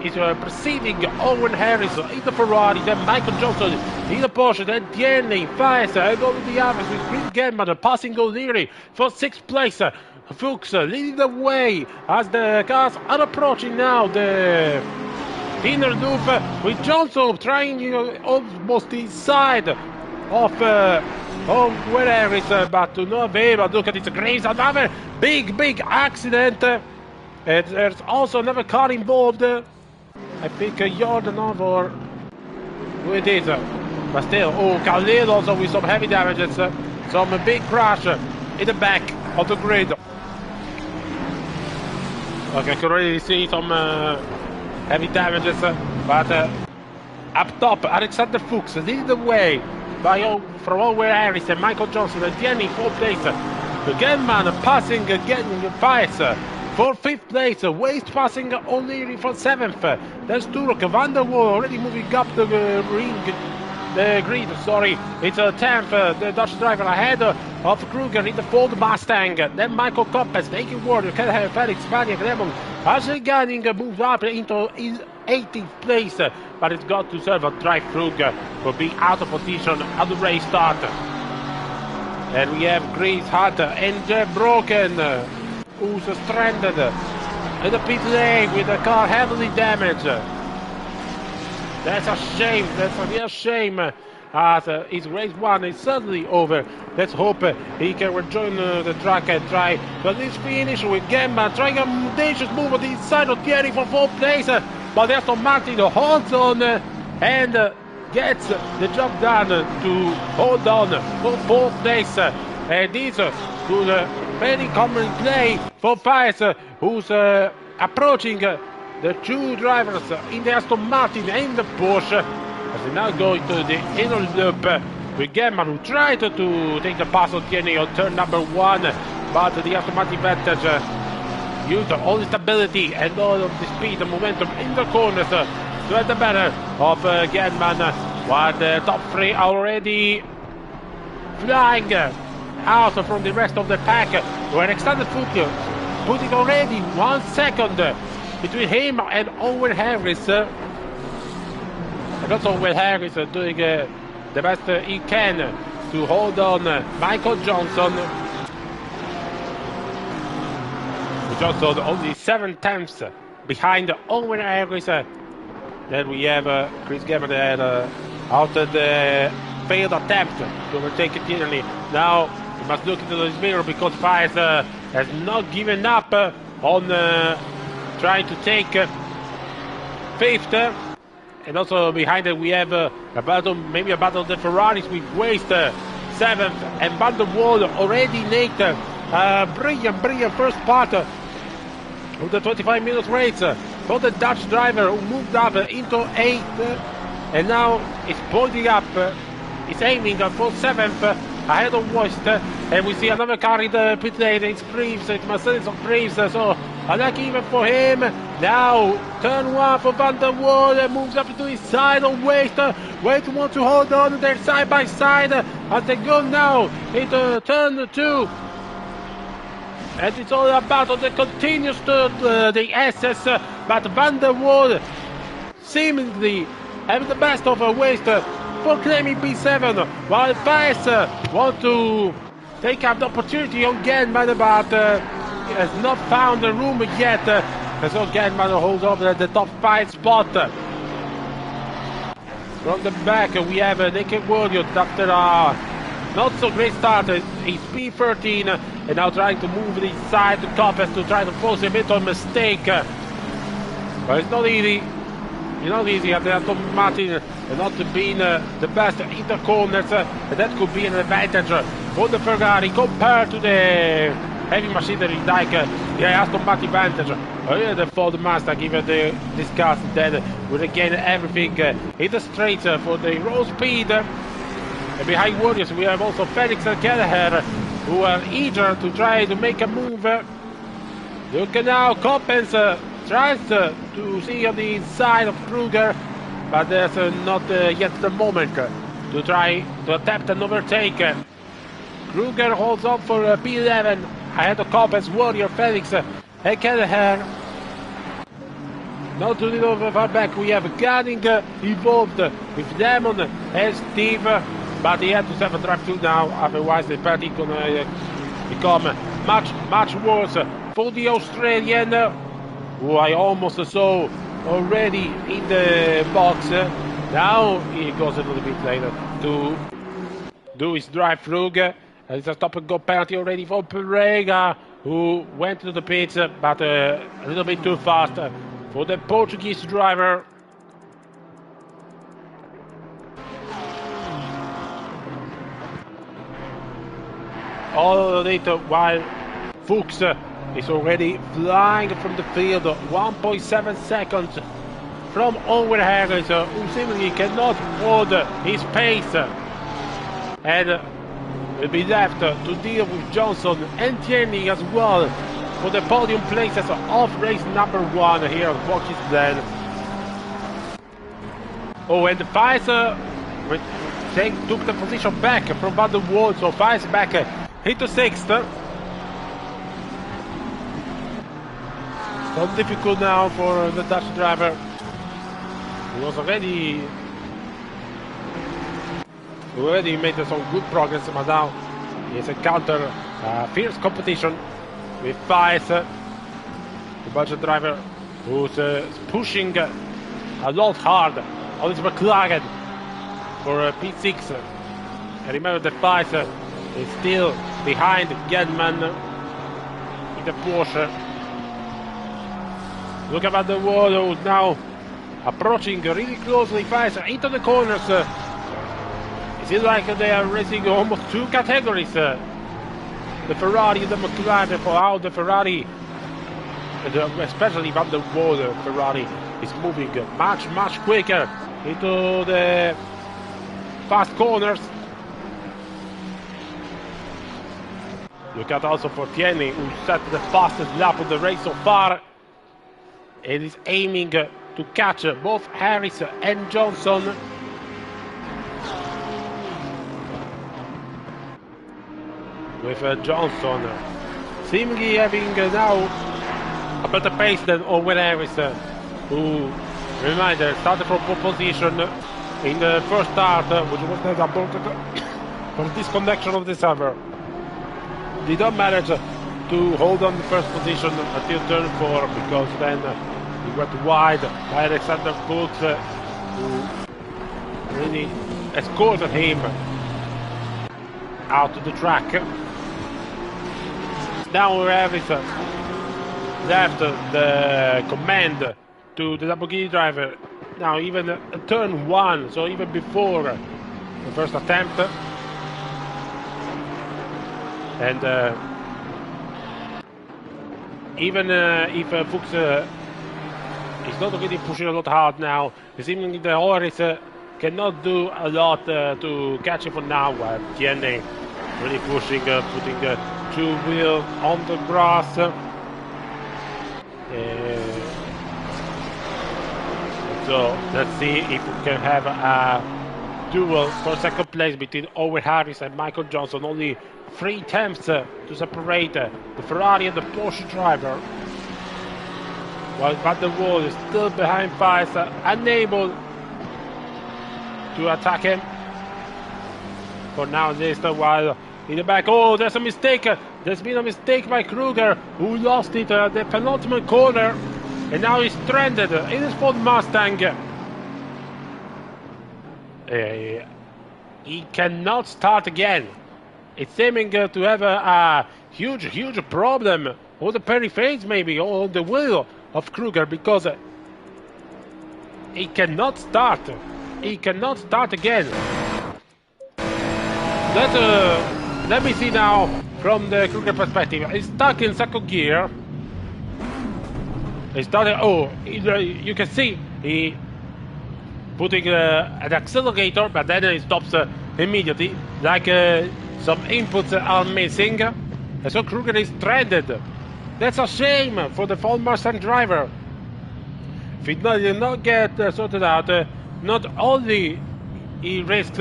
is preceding Owen Harris in the Ferrari, then Michael Johnson in the Porsche, then Tierney, Faes, and all the others with Chris Gemman passing O'Leary for 6th place. Fuchs leading the way as the cars are approaching now the inner loop, with Johnson trying almost inside of where Harris, but to no avail. Look at it, Graves, another big accident. And there's also another car involved. I think Jordanov or who it is. But still, Khalil also with some heavy damages. Some big crash in the back of the grid. Okay, I can already see some heavy damages. But up top, Alexander Fuchs leading the way from Owen Harris and Michael Johnson. And Tierney 4th place. Genman passing Faes for 5th place, Waste passing O'Leary for 7th. There's Turok, Van der Waal already moving up the grid, sorry. It's a 10th, the Dutch driver ahead of Kruger in the Ford Mustang. Then Michael Koppes, Naked Warrior, Kelleher, Felix, Vaniak, Raymond. Ashley Gunning moves up into 18th place, but it's got to serve a drive Kruger for being out of position at the race start. And we have Grace Hunter and Jeff Broken, who's stranded in the pit lane with the car heavily damaged. That's a shame, that's a real shame, as his race 1 is suddenly over. Let's hope he can rejoin the track and try to at least finish with Gemma, trying a audacious move on the inside of Thierry for 4th place, but Aston Martin holds on and gets the job done to hold on for 4th place. And this could very common play for Faes, who's approaching the two drivers in the Aston Martin and the Porsche, as they now go into the inner loop with Gemman, who tried to take the pass on Tierney on turn number 1, but the Aston Martin Vantage used all the stability and all of the speed and momentum in the corners to have the better of Gemman, while the top 3 are already flying out from the rest of the pack, where Alexander Fuchs putting already 1 second between him and Owen Harris. And also Owen Harris doing the best he can to hold on Michael Johnson. Johnson only 7 tenths behind Owen Harris. Then we have Chris Gemman out of the failed attempt to overtake Tierney. Now we must look into this mirror, because Faes has not given up on trying to take 5th. And also behind it we have a battle, maybe a battle of the Ferraris with Waste 7th, and Van der Waal already naked. Brilliant first part of the 25 minutes race for the Dutch driver, who moved up into 8th, and now is pointing up. Is aiming for 7th ahead of Waste, and we see another car in the pit lane. It's Greaves, it's Mercedes of Greaves, so unlucky even for him. Now turn 1 for Van der Waal, moves up to his side of Waste. Waste wants to hold on, they're side by side as they go now into turn 2. And it's all about the continues to the SS, but Van der Waal seemingly having the best of Waste for claiming P7, while Faes want to take up the opportunity on Genman, but he has not found the room yet, and so Genman holds over the top 5 spot. From the back we have Naked Warrior after a not so great start. He's P13 and now trying to move inside the top as to try to force a bit of mistake, but it's not easy. It's not easy at the Aston Martin not being the best in the corners, and that could be an advantage for the Ferrari compared to the heavy machinery like the Aston Martin advantage. The Ford Mustang, even the discussed that will regain everything in the straight for the road speed. And behind Warriors we have also Felix and Kelleher, who are eager to try to make a move. Look now, Coppens tries to see on the inside of Kruger, but there's not yet the moment to try to attempt an overtake. Kruger holds on for P11 ahead of Coppens, Warrior, Felix and Kelleher. Not too little far back we have Gunning involved with Damon and Steve, but he had to have a drive through now, otherwise the party gonna become much worse for the Australian, who I almost saw already in the box. Now he goes a little bit later to do his drive through. It's a stop and go penalty already for Pereira, who went to the pits, but a little bit too fast for the Portuguese driver. All later while Fuchs is already flying from the field, 1.7 seconds from Owen Harris, who seemingly cannot hold his pace, and will be left to deal with Johnson and Tierney as well for the podium places of race number 1 here at Watkins Glen. Oh, and Pfizer took the position back from Van der Waal, so Pfizer back into 6th. So difficult now for the Dutch driver. He was already made some good progress, but now he has encountered fierce competition with Pfizer, the Belgian driver, who's pushing a lot hard on his McLaren for P6. And remember that Pfizer is still behind Gedman in the Porsche. Look at the wall, who's now approaching really closely Pfizer into the corners. It seems like they are racing almost 2 categories. The Ferrari and the McLaren, for how the Ferrari, especially Van der Waal Ferrari, is moving much quicker into the fast corners. Look at also for Tierney, who set the fastest lap of the race so far, and is aiming to catch both Harris and Johnson. With Johnson seemingly having now a better pace than Owen Harris, who, reminder, started from pole position in the first start, which was then aborted for disconnection of the server. Did not manage to hold on the first position until turn 4, because then he went wide by Alexander Fuchs, who really escorted him out to the track. Now Harris left the command to the Lamborghini driver. Now even turn 1, so even before the first attempt. And even if Fuchs is not really pushing a lot hard now, seemingly the Horris cannot do a lot to catch him for now. Tierney really pushing, putting 2-wheel on the grass. So let's see if we can have a duel for second place between Owen Harris and Michael Johnson. Only 3 attempts to separate the Ferrari and the Porsche driver, while Van der Waal is still behind Pfizer, unable to attack him. For now, this while in the back. Oh, there's a mistake. There's been a mistake by Kruger, who lost it at the penultimate corner, and now he's stranded in his Ford Mustang. He cannot start again. It's seeming to have a huge problem on the peripherals, maybe, or on the wheel of Kruger, because he cannot start. He cannot start again. That let me see now from the Kruger perspective. He's stuck in second gear. He started. Oh, you can see he putting an accelerator, but then he stops immediately. Like some inputs are missing, and so Kruger is stranded. That's a shame for the Ford Mustang driver. If he did not get sorted out, not only he risks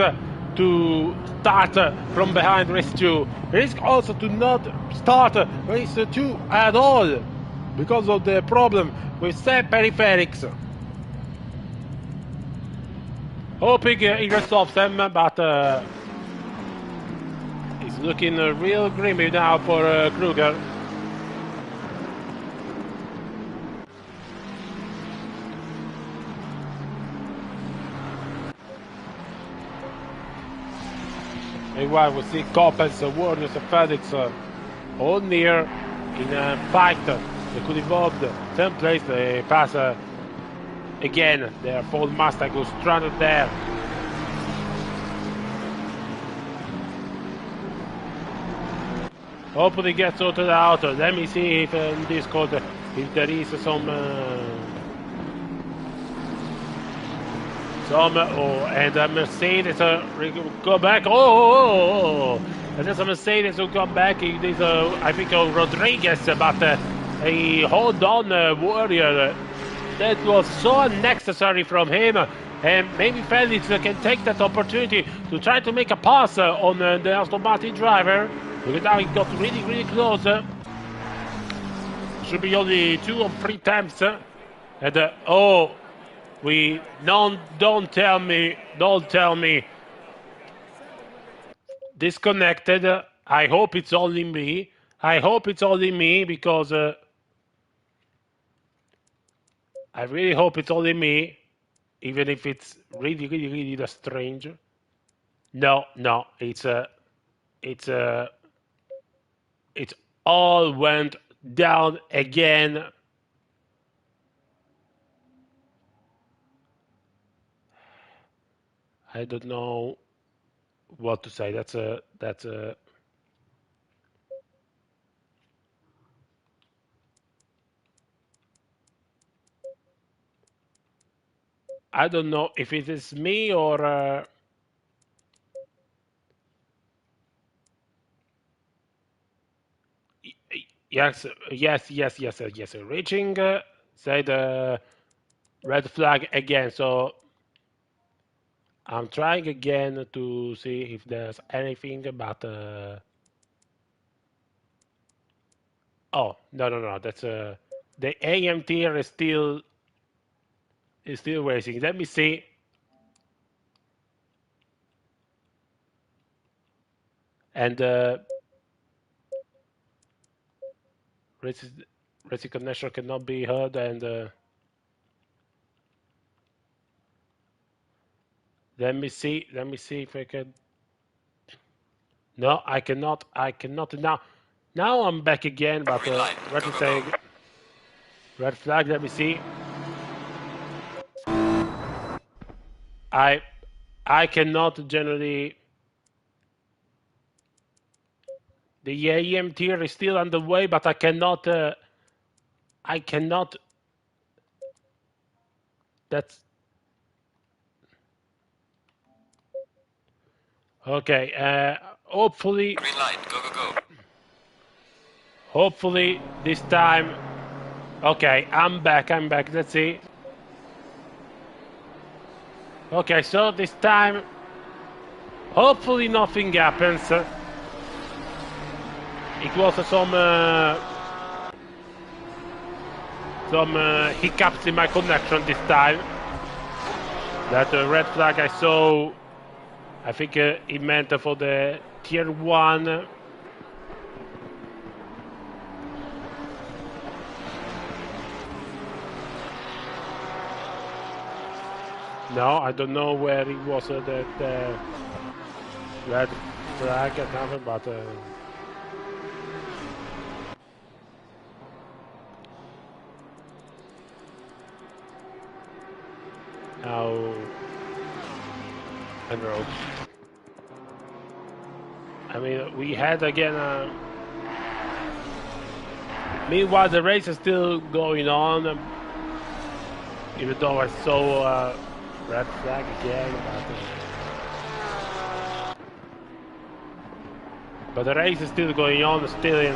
to start from behind race 2, he risks also to not start race 2 at all because of the problem with set peripherics. Hoping he resolves them, but it's looking real grimmy now for Kruger. Meanwhile, we see Coppens, Warriors, and FedEx all near in a fight that could involve the 10th place. They pass again. Their Ford Mustang goes stranded there. Hopefully gets sorted out. Let me see if in Discord if there is some and Mercedes go back. And there's a Mercedes who come back. There's I think Rodriguez, but he hold on Warrior. That was so unnecessary from him. And maybe Felix can take that opportunity to try to make a pass on the Aston Martin driver. Because now he got really, really close. Should be only 2 or 3 times. And we don't tell me disconnected. I hope it's only me because I really hope it's only me, even if it's really, really, really strange. No, it's all went down again. I don't know what to say. That's a I don't know if it is me or yes. Reaching said red flag again. So I'm trying again to see if there's anything, but oh no. That's the AM tier is still racing. Let me see. And racing connection cannot be heard. And let me see if I can. No, I cannot now. Now I'm back again, but what to say? Red flag. Let me see. I cannot generally. The AM tier is still underway, but I cannot. That's okay. Hopefully. Green light. Go. Hopefully this time. Okay, I'm back. Let's see. Okay, so this time, hopefully nothing happens. It was some hiccups in my connection this time. That red flag I saw, I think it meant for the tier 1. No, I don't know where it was that red flag and nothing, but now I mean, we had again. Meanwhile, the race is still going on. Even though I saw red flag again. But the race is still going on. Still in.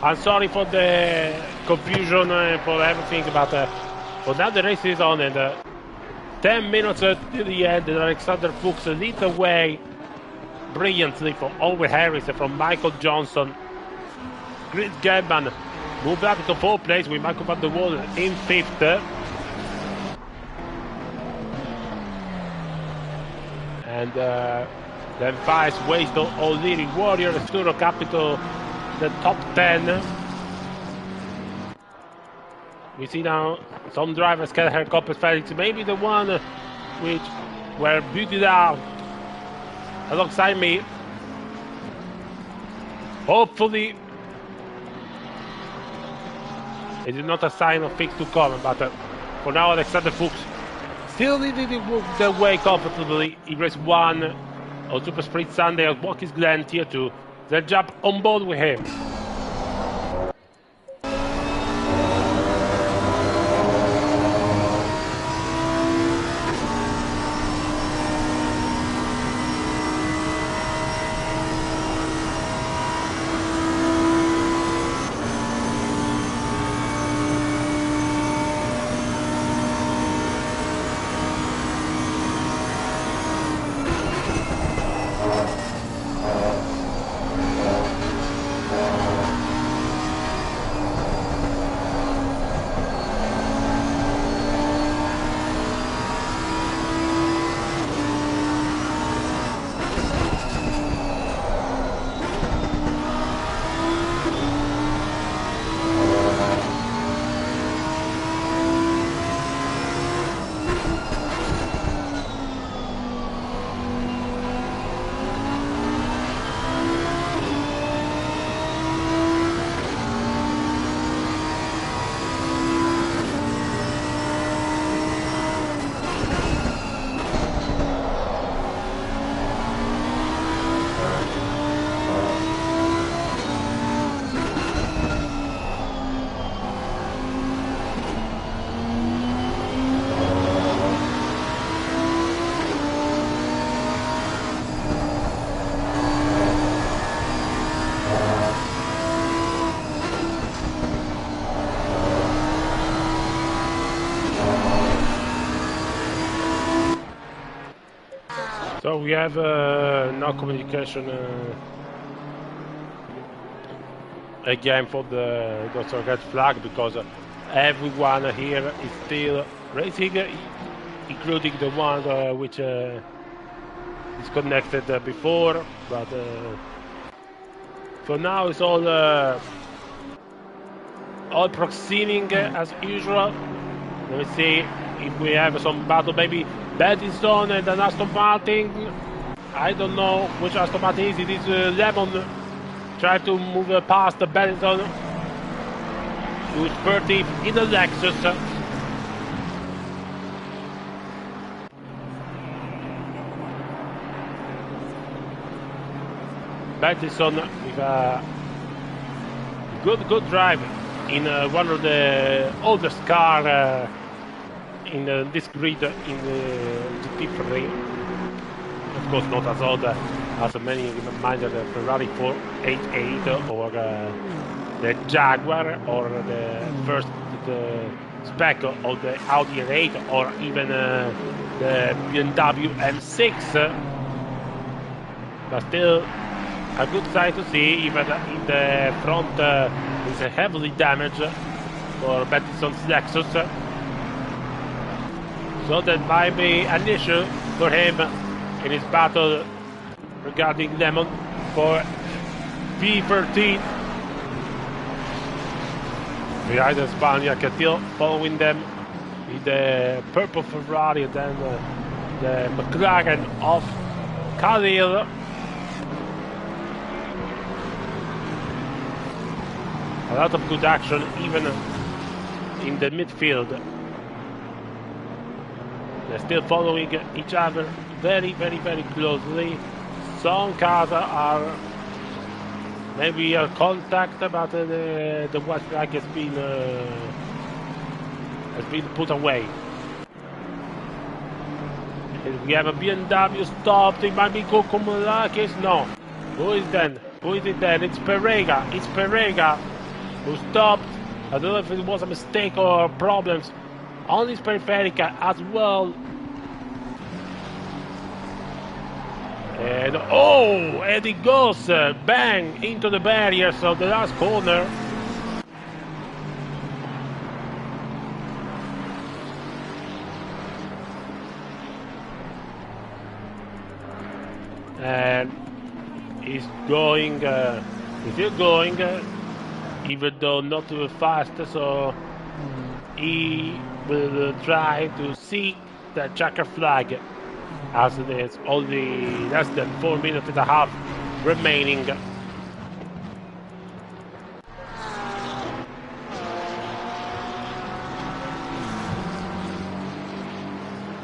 I'm sorry for the confusion for everything, but now the race is on, and 10 minutes to the end, and Alexander Fuchs leads the way brilliantly from Owen Harris and from Michael Johnson. Chris Gebman moved up to 4th place with Michael van der Waal in 5th. And then Vice, Wasto, O'Leary, Warrior, Sturo Capital, the top 10. We see now some drivers, Kelleher, Koppes, Felix, maybe the one which were booted out alongside me. Hopefully, it is not a sign of things to come, but for now, Alexander Fuchs still leading the way comfortably in race 1 on Super Sprint Sunday at Watkins Glen Tier 2. They'll jump on board with him. So we have no communication again for the red flag, because everyone here is still racing, including the one which disconnected before. But for now, it's all proceeding as usual. Let me see if we have some battle, maybe Bedington and an Aston Martin. I don't know which Aston Martin is. It is Lemon trying to move past the Bedington, who's 30th in the Lexus. Bedington with a good drive in one of the oldest car in this grid in the GP3. Of course, not as old as many remind the Ferrari 488 or the Jaguar, or the first spec of the Audi 8, or even the BMW M6. But still a good sight to see, even in the front is heavily damaged for Bedington's Lexus. So that might be an issue for him in his battle regarding Lemon for P13. Behind the Spaniard, still following them with the purple Ferrari, and then the McLaren of Khalil. A lot of good action even in the midfield. They're still following each other very closely. Some cars are maybe a contact, but the white flag has been put away. And we have a BMW stopped. It might be Kokomalakis. No. Who is then? Who is it then? It's Perega. It's Perega who stopped. I don't know if it was a mistake or problems on his Periferica as well. And oh, and it goes bang into the barrier. So the last corner. And he's going, he's still going, even though not too fast. So he will try to see the checker flag, as it is only less than 4 minutes and a half remaining.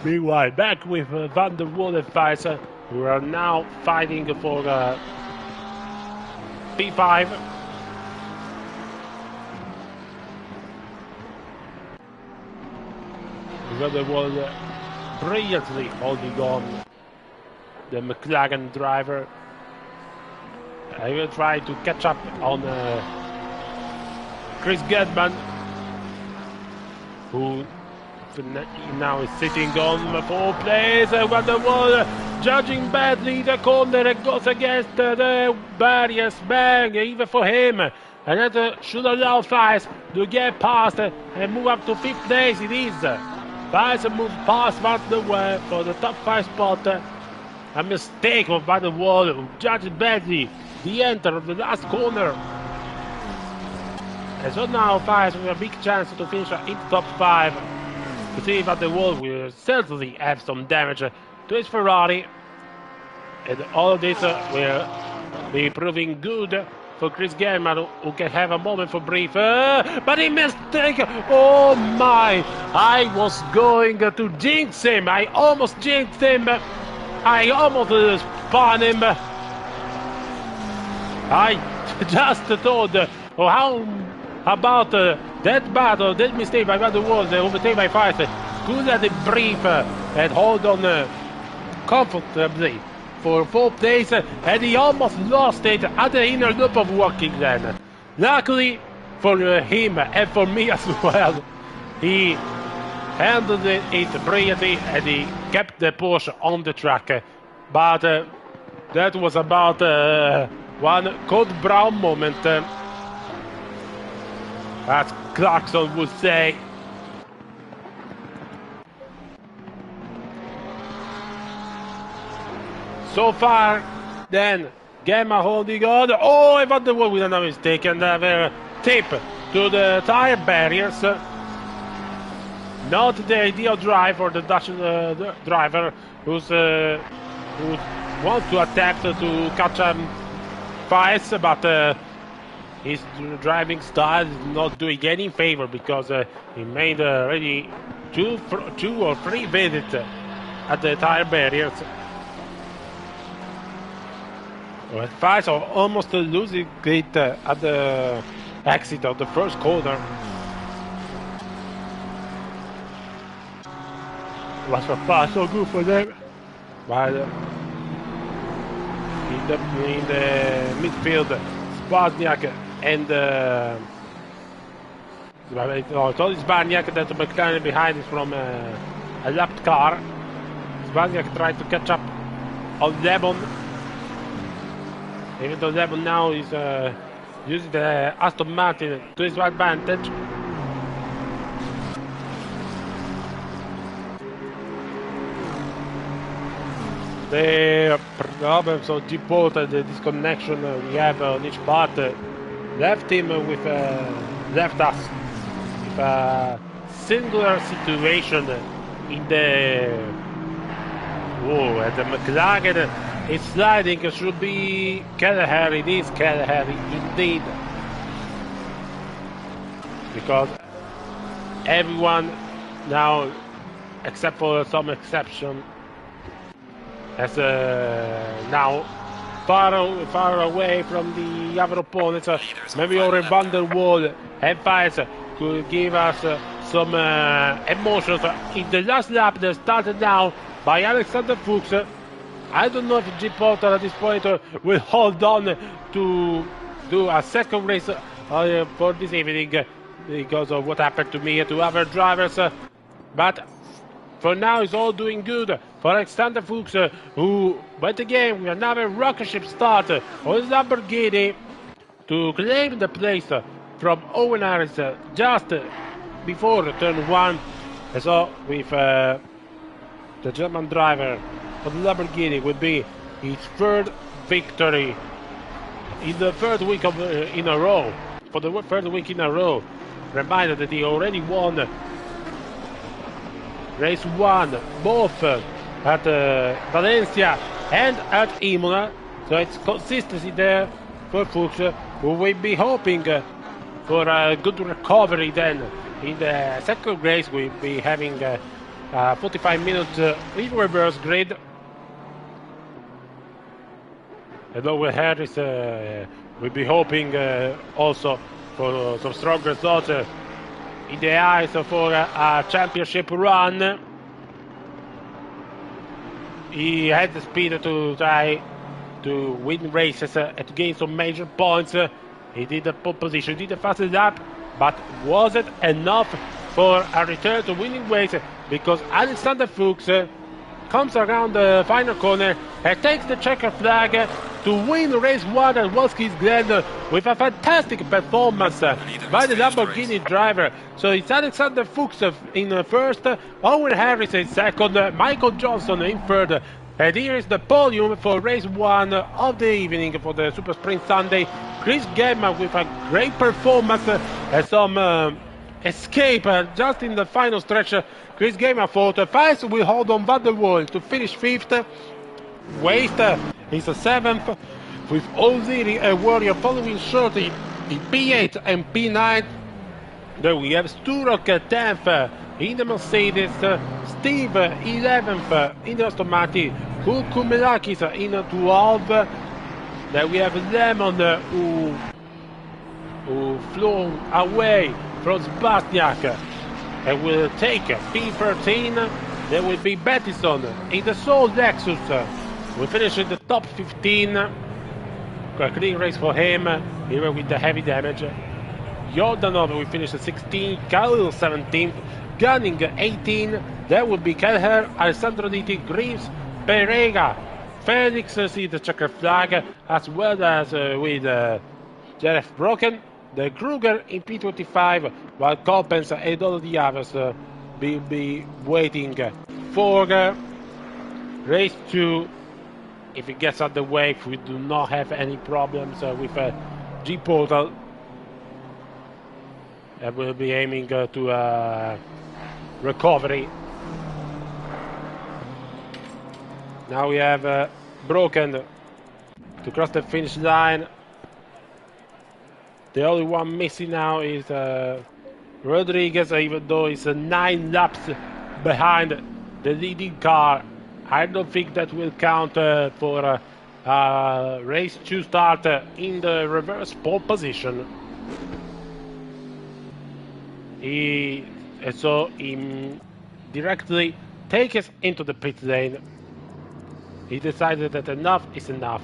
Meanwhile, back with Van der Walle who are now fighting for P5. Van der Walle brilliantly holding on the McLaren driver. I will try to catch up on Chris Gedman, who now is sitting on 4 place. Van der Walle judging badly the corner that goes against the barriers. Bang, even for him. And that should allow Fies to get past and move up to 5th place. It is. Fies moves past Van der Walle for the top 5 spot. A mistake of Van der Walle, who judged badly the enter of the last corner. And so now Fies with a big chance to finish in the top 5. To see if Van der Walle will certainly have some damage to his Ferrari. And all of this will be proving good for Chris German, who can have a moment for brief. But he mistake. Oh my! I was going to jinx him. I almost jinxed him. I almost spun him. I just thought, oh, how about that battle, that mistake by Van der Walle, overtaken by Fies, could let him brief and hold on comfortably for 4 days, and he almost lost it at the inner loop of Watkins. Then, luckily for him and for me as well, he handled it brilliantly and he kept the Porsche on the track. But that was about one Code Brown moment, as Clarkson would say. So far, then, Gemma holding on. Oh, I Van der Walle with another mistake and a tip to the tire barriers. Not the ideal drive for the Dutch driver who wants to attack to catch Fies, but his driving style is not doing any favor because he made already two or three visits at the tire barriers. Well, Fies are almost losing it at the exit of the first corner. Was so far so good for them, but in the midfield, Zbigniew and it's only Zbigniew that the McLaren behind is from a lapped car. Zbigniew tried to catch up on Lebon. Even though Lebon now is using the Aston Martin to his advantage. The problems of G-Port and the disconnection we have on each part left him with left us with a singular situation in the and the McLaren is sliding. It should be Kelleher. It is Kelleher indeed, because everyone now, except for some exception, has now far away from the other opponents. Maybe Oren van der Waal and Files could give us some emotions. In the last lap that started now by Alexander Fuchs, I don't know if G Porter at this point will hold on to do a second race for this evening because of what happened to me and to other drivers. But for now, it's all doing good for Alexander Fuchs, who went again with another rocket ship start on his Lamborghini to claim the place from Owen Harris just before turn 1. And so, with the German driver for the Lamborghini will be his third victory in the third week in a row. For the third week in a row. Reminder that he already won race 1, both at Valencia and at Imola. So it's consistency there for Fuchs, who will be hoping for a good recovery then. In the second race, we'll be having a 45-minute in reverse grid. And Owen Harris will be hoping also for some strong results in the eyes for a championship run. He had the speed to try to win races and to gain some major points. He did the pole position, did the fastest lap, but was it enough for a return to winning ways? Because Alexander Fuchs comes around the final corner and takes the checker flag to win race 1 at Watkins Glen with a fantastic performance by the Lamborghini driver. So it's Alexander Fuchs in first, Owen Harris in second, Michael Johnson in third. And here is the podium for race 1 of the evening for the Super Sprint Sunday. Chris Gemma with a great performance and some escape just in the final stretch. Chris Gemma fourth. Files will hold on Van der Waal to finish fifth. Waste is seventh, with Oziri and Warrior following shortly in P8 and P9. Then we have Sturrock 10th in the Mercedes, Steve 11th in the Aston Martin, Kukumelakis in 12th. Then we have Lemon who flew away from Sebastiak and will take P13. There will be Bettison in the Soul Lexus. We finish in the top 15. A clean race for him, even with the heavy damage. Jordanov will finish at 16, Khalil 17th, Gunning 18. There will be Kelleher, Alessandro Ditti, Greaves, Perega, Felix see the checker flag, as well as with Jeff Broken, the Kruger in P25, while Coppens and all the others will be waiting for race 2. If it gets out the way, if we do not have any problems with G Portal, and we'll be aiming to recovery. Now we have Broken to cross the finish line. The only one missing now is Rodriguez, even though he's 9 laps behind the leading car. I don't think that will count for race 2 start in the reverse pole position. He directly takes us into the pit lane. He decided that enough is enough.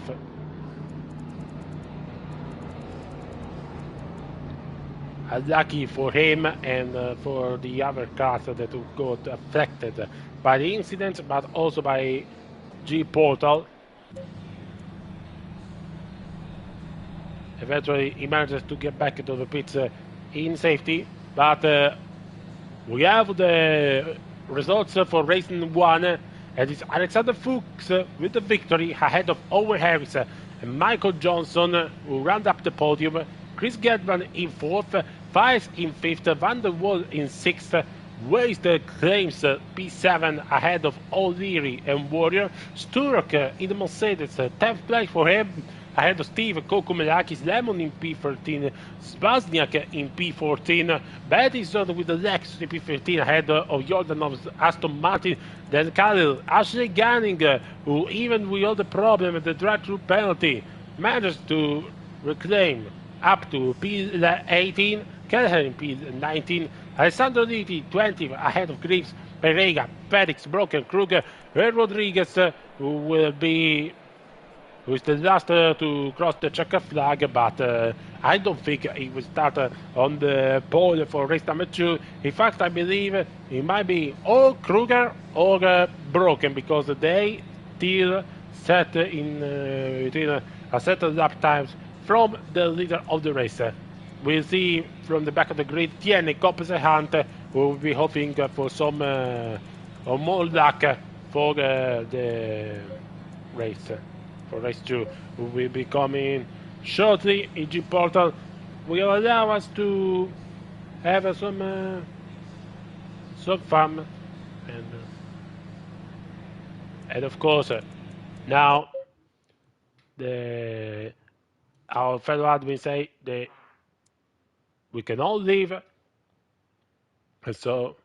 Lucky for him and for the other cars that got affected by the incident, but also by G Portal. Eventually he manages to get back into the pits in safety, but we have the results for racing 1, and it's Alexander Fuchs with the victory ahead of Owen Harris and Michael Johnson, who round up the podium. Chris Gedman in 4th, Files in 5th, Van der Waal in 6th, Waste claims P7 ahead of O'Leary and Warrior. Sturrock in the Mercedes, 10th place for him, ahead of Steve Kokumelakis, Lemon in P13, Spazniak in P14, Bettison with the Lex in P15 ahead of Jordanov's Aston Martin, then Khalil, Ashley Gunning, who even with all the problem with the drive-through penalty, managed to reclaim up to P18, Kelleher in P19, Alessandro Liti 20 ahead of Greaves, Pereira, Perix, Broken, Kruger, Rodriguez, who is the last to cross the checker flag, but I don't think he will start on the pole for race number 2. In fact, I believe it might be or Kruger or Broken, because they still set in between a set of lap times from the leader of the race. We'll see from the back of the grid Tiene Coppes Hunt, who will be hoping for some or more luck for the race. For race 2, who will be coming shortly. EG Portal will allow us to have some fun, and of course now the our fellow admin say that we can all leave, and so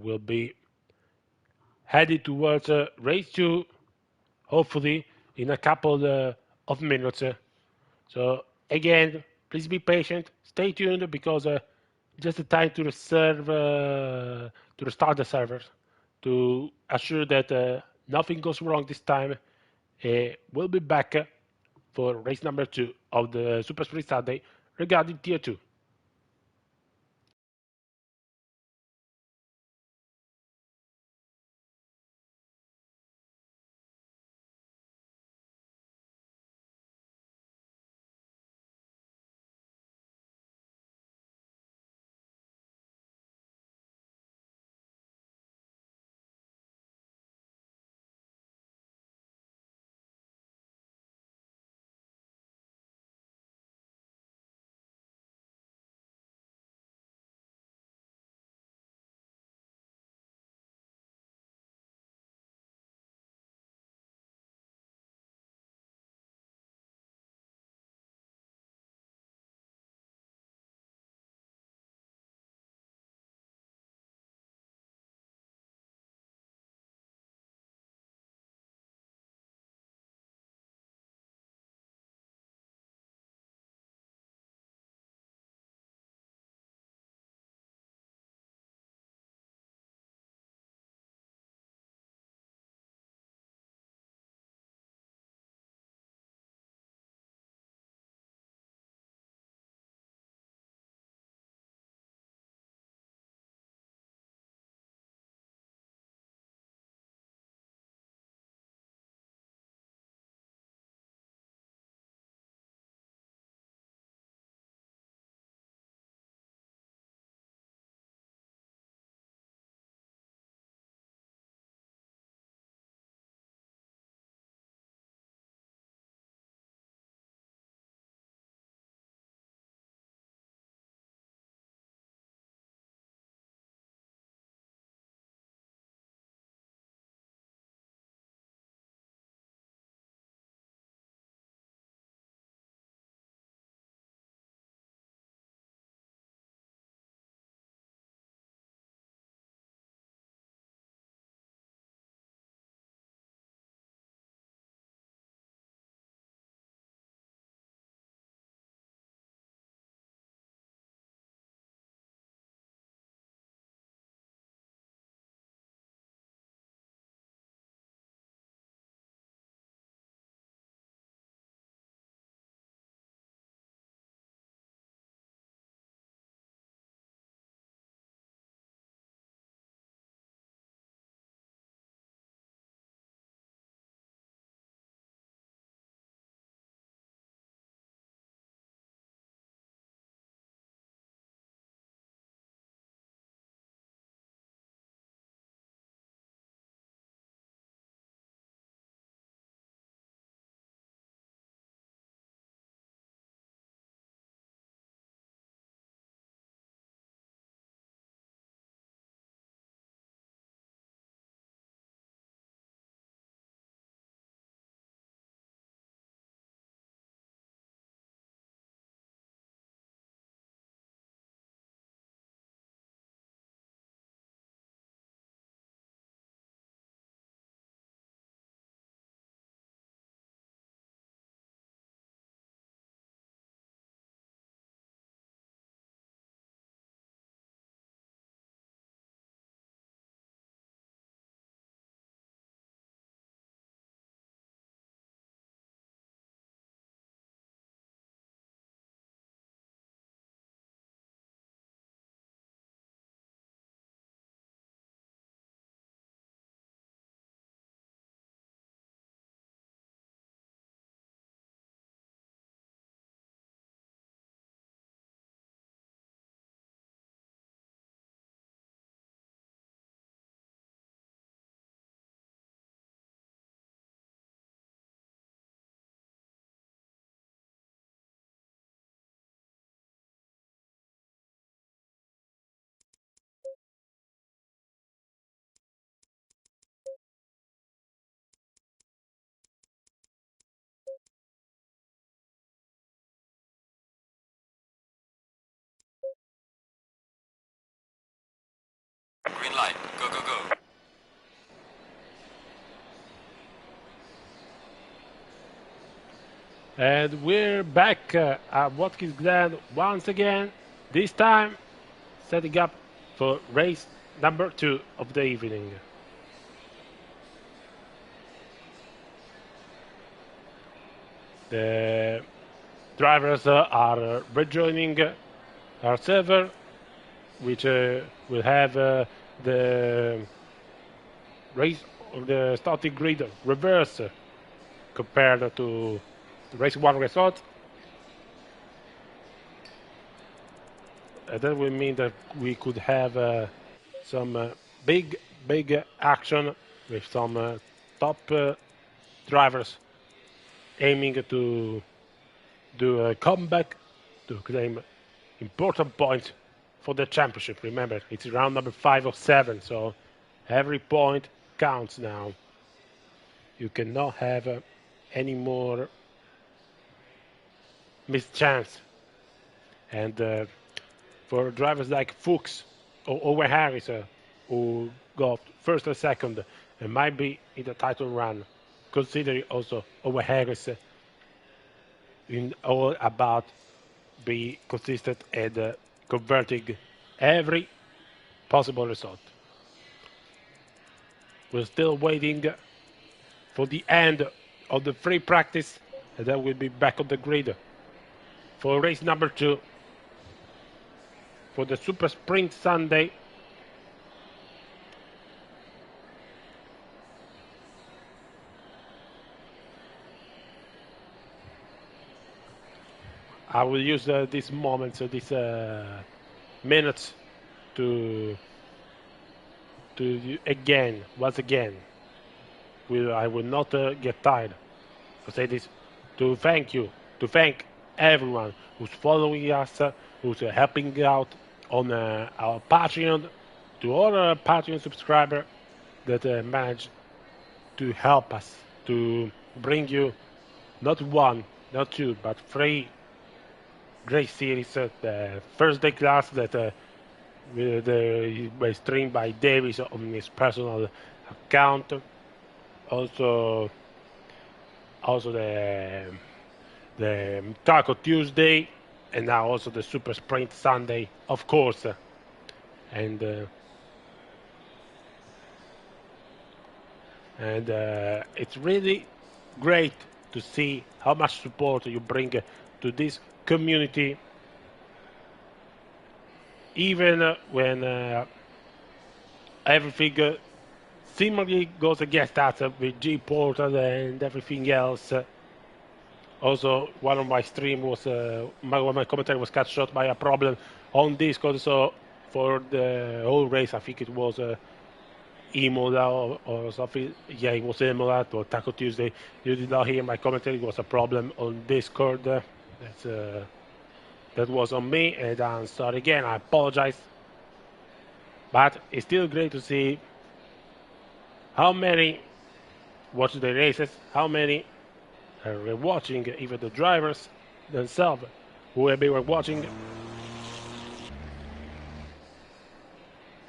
we'll be headed towards race 2, hopefully in a couple of minutes. So again, please be patient, stay tuned, because just the time to reserve to restart the servers to assure that nothing goes wrong this time. We'll be back for race number 2 of the Super Sprint Saturday regarding Tier 2. And we're back at Watkins Glen once again, this time setting up for race number 2 of the evening. The drivers are rejoining our server, which will have the race of the starting grid reverse compared to the race 1 result. That will mean that we could have some big action with some top drivers aiming to do a comeback to claim important points for the championship. Remember, it's round number 5 of 7, so every point counts now. You cannot have any more missed chance. And for drivers like Fuchs or Owen Harris, who got first and second, and might be in the title run, considering also Owen Harris in all about be consistent and converting every possible result. We're still waiting for the end of the free practice, and then we'll be back on the grid for race number 2 for the Super Sprint Sunday. I will use these moments, these minutes to once again, I will not get tired to say this, to thank you, to thank everyone who's following us, who's helping out on our Patreon, to all our Patreon subscribers that managed to help us to bring you not 1, not 2, but 3 great series. The Thursday class that was streamed by Davis on his personal account. Also the Taco Tuesday, and now also the Super Sprint Sunday, of course. And it's really great to see how much support you bring to this community, even when everything seemingly goes against us with G Portal and everything else. Also, one of my stream was my commentary was cut short by a problem on Discord. So for the whole race, I think it was Imola or something. Yeah, it was Imola or Taco Tuesday. You did not hear my commentary. It was a problem on Discord. That was on me, and I'm sorry again. I apologize. But it's still great to see how many watch the races, how many are watching, even the drivers themselves who have been watching.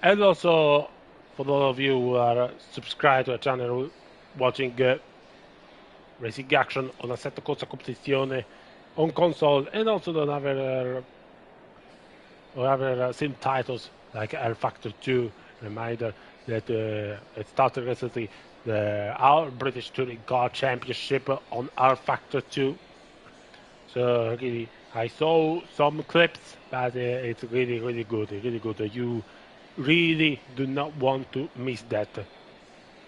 And also for those of you who are subscribed to our channel watching Racing Action on Assetto Corsa Competizione on console, and also the other sim titles like R Factor 2. Reminder that it started recently our British Touring Car Championship on R Factor 2. So really, I saw some clips, but it's really good. You really do not want to miss that.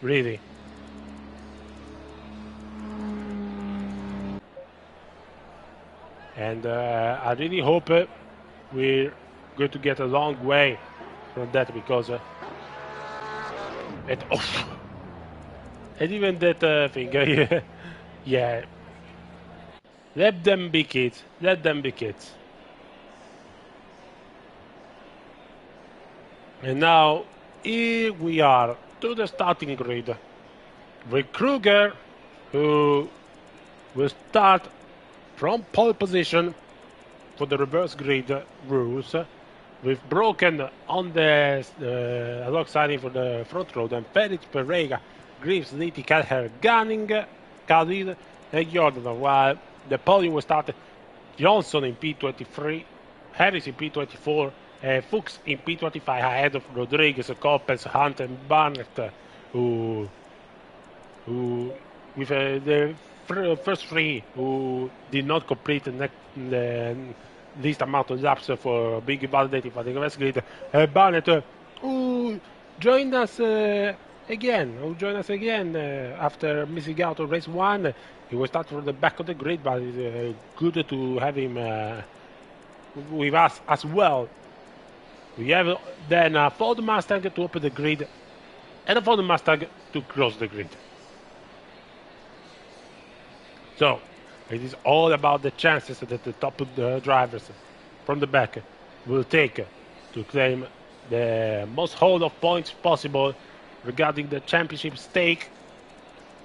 Really. And I really hope we're going to get a long way from that, because and even that thing, yeah. Let them be kids. Let them be kids. And now here we are to the starting grid with Kruger, who will start from pole position for the reverse grid rules, with Broken on the alongside for the front row, and Felix Pereira, Greaves, Nitti, Kelleher, Gunning, Khalid, and Jordan, while the podium will start Johnson in P23, Harris in P24, Fuchs in P25 ahead of Rodriguez, Coppens, Hunt and Barnett, who with the first three who did not complete the least amount of laps for being validated for the race grid. Barnett, who joined us again, after missing out on race 1. He will start from the back of the grid, but it's good to have him with us as well. We have then a Ford Mustang to open the grid and a Ford Mustang to close the grid. So it is all about the chances that the top drivers from the back will take to claim the most hold of points possible regarding the championship stake,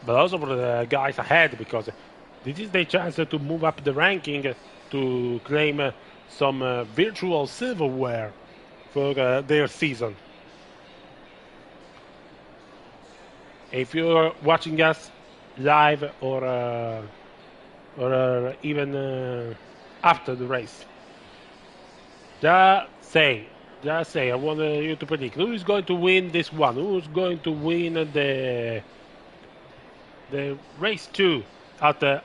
but also for the guys ahead, because this is their chance to move up the ranking to claim some virtual silverware for their season. If you're watching us live or even after the race, just say, I want you to predict who is going to win this one, who's going to win the race 2 at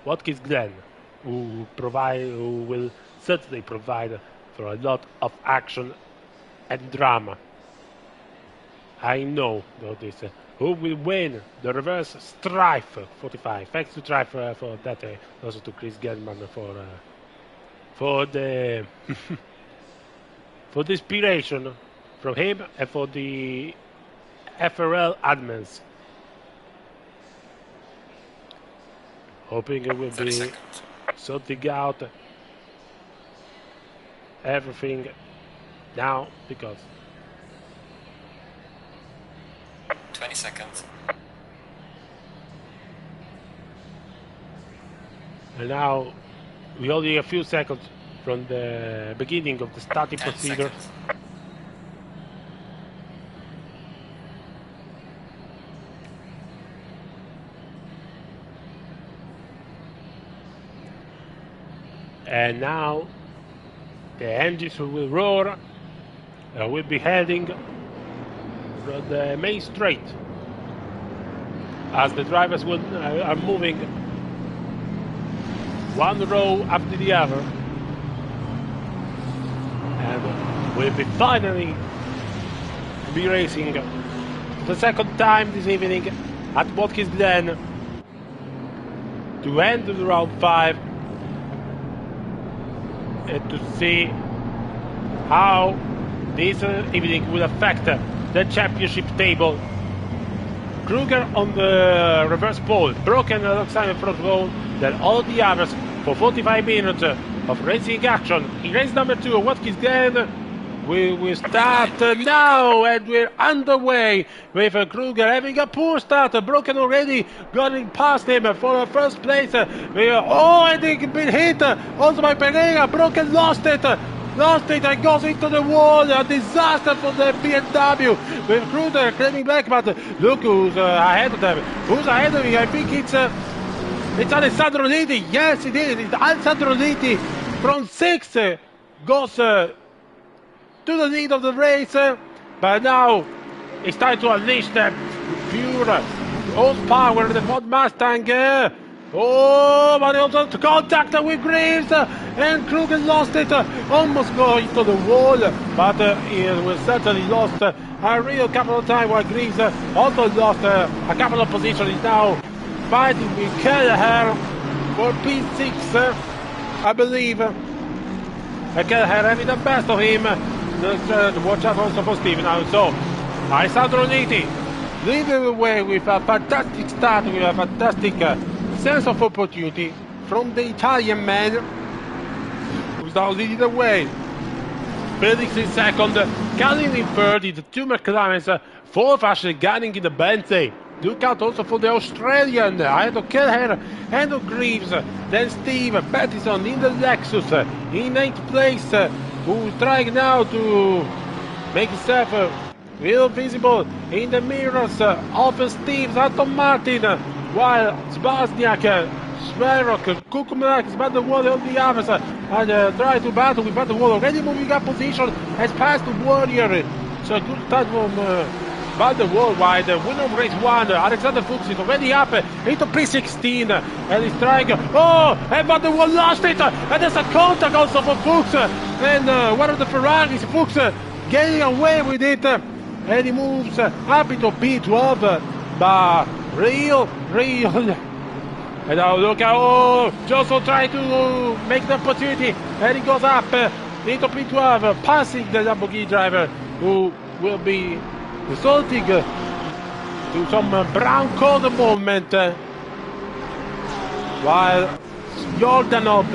Watkins Glen, who will certainly provide for a lot of action and drama. I know this. Who will win the reverse Strife 45? Thanks to Strife for that. Also to Chris Gelman for the for the inspiration from him and for the FRL admins. Hoping it will be sorting out everything now, because 20 seconds. And now we only a few seconds from the beginning of the starting procedure. Seconds. And now the engines will roar. We'll be heading from the main straight as the drivers are moving one row after the other, and we'll be finally be racing the second time this evening at Watkins Glen to end the round 5 and to see how this evening will affect the championship table. Kruger on the reverse pole, broken alongside the front row, then all the others for 45 minutes of racing action. In race number 2, Watkins Glen, we will start now, and we're underway with Kruger having a poor start, broken already, going past him for first place. And he been hit also by Pereira, broken, lost it and goes into the wall. A disaster for the BMW with Kruger claiming back, but look who's ahead of them. Who's ahead of me? I think it's Alessandro Liti. Yes, it is. It's Alessandro Liti from 6th goes to the lead of the race, but now it's time to unleash the pure horsepower of the Ford Mustang. But he also contact with Greaves, and Kruger lost it, almost going into the wall, but he was certainly lost a real couple of times, while Greaves also lost a couple of positions. He's now fighting with Kelleher for P6, I believe. Kelleher having the best of him. Watch out also for Steve now. So, Alessandro Liti leading the way with a fantastic start, with a fantastic sense of opportunity from the Italian man, who's now leading the way. Felix in second, Galen in third, the two McLarens, fourth actually Gunning in the Bentley. Look out also for the Australian, ahead of Kelleher and of Greaves. Then Steve Pattison in the Lexus in 8th place, who's trying now to make himself real visible in the mirrors of Steve's Aston Martin, while Zbazniak Sverok, Kukumelakis, Van der Wall on the others, and try to battle with Van der Wall, already moving up position, has passed the Warrior. So a good start from Van der Wall wide, winner of race 1, Alexander Fuchs is already up into P16, and he's trying, oh, and Van der Wall lost it, and there's a contact also for Fuchs, and one of the Ferraris, Fuchs, getting away with it, and he moves up into P12, but real, and now look at, oh, Johnson trying to make the opportunity, and he goes up into P12, passing the Lamborghini driver, who will be resulting to some brown code moment, while Jordanov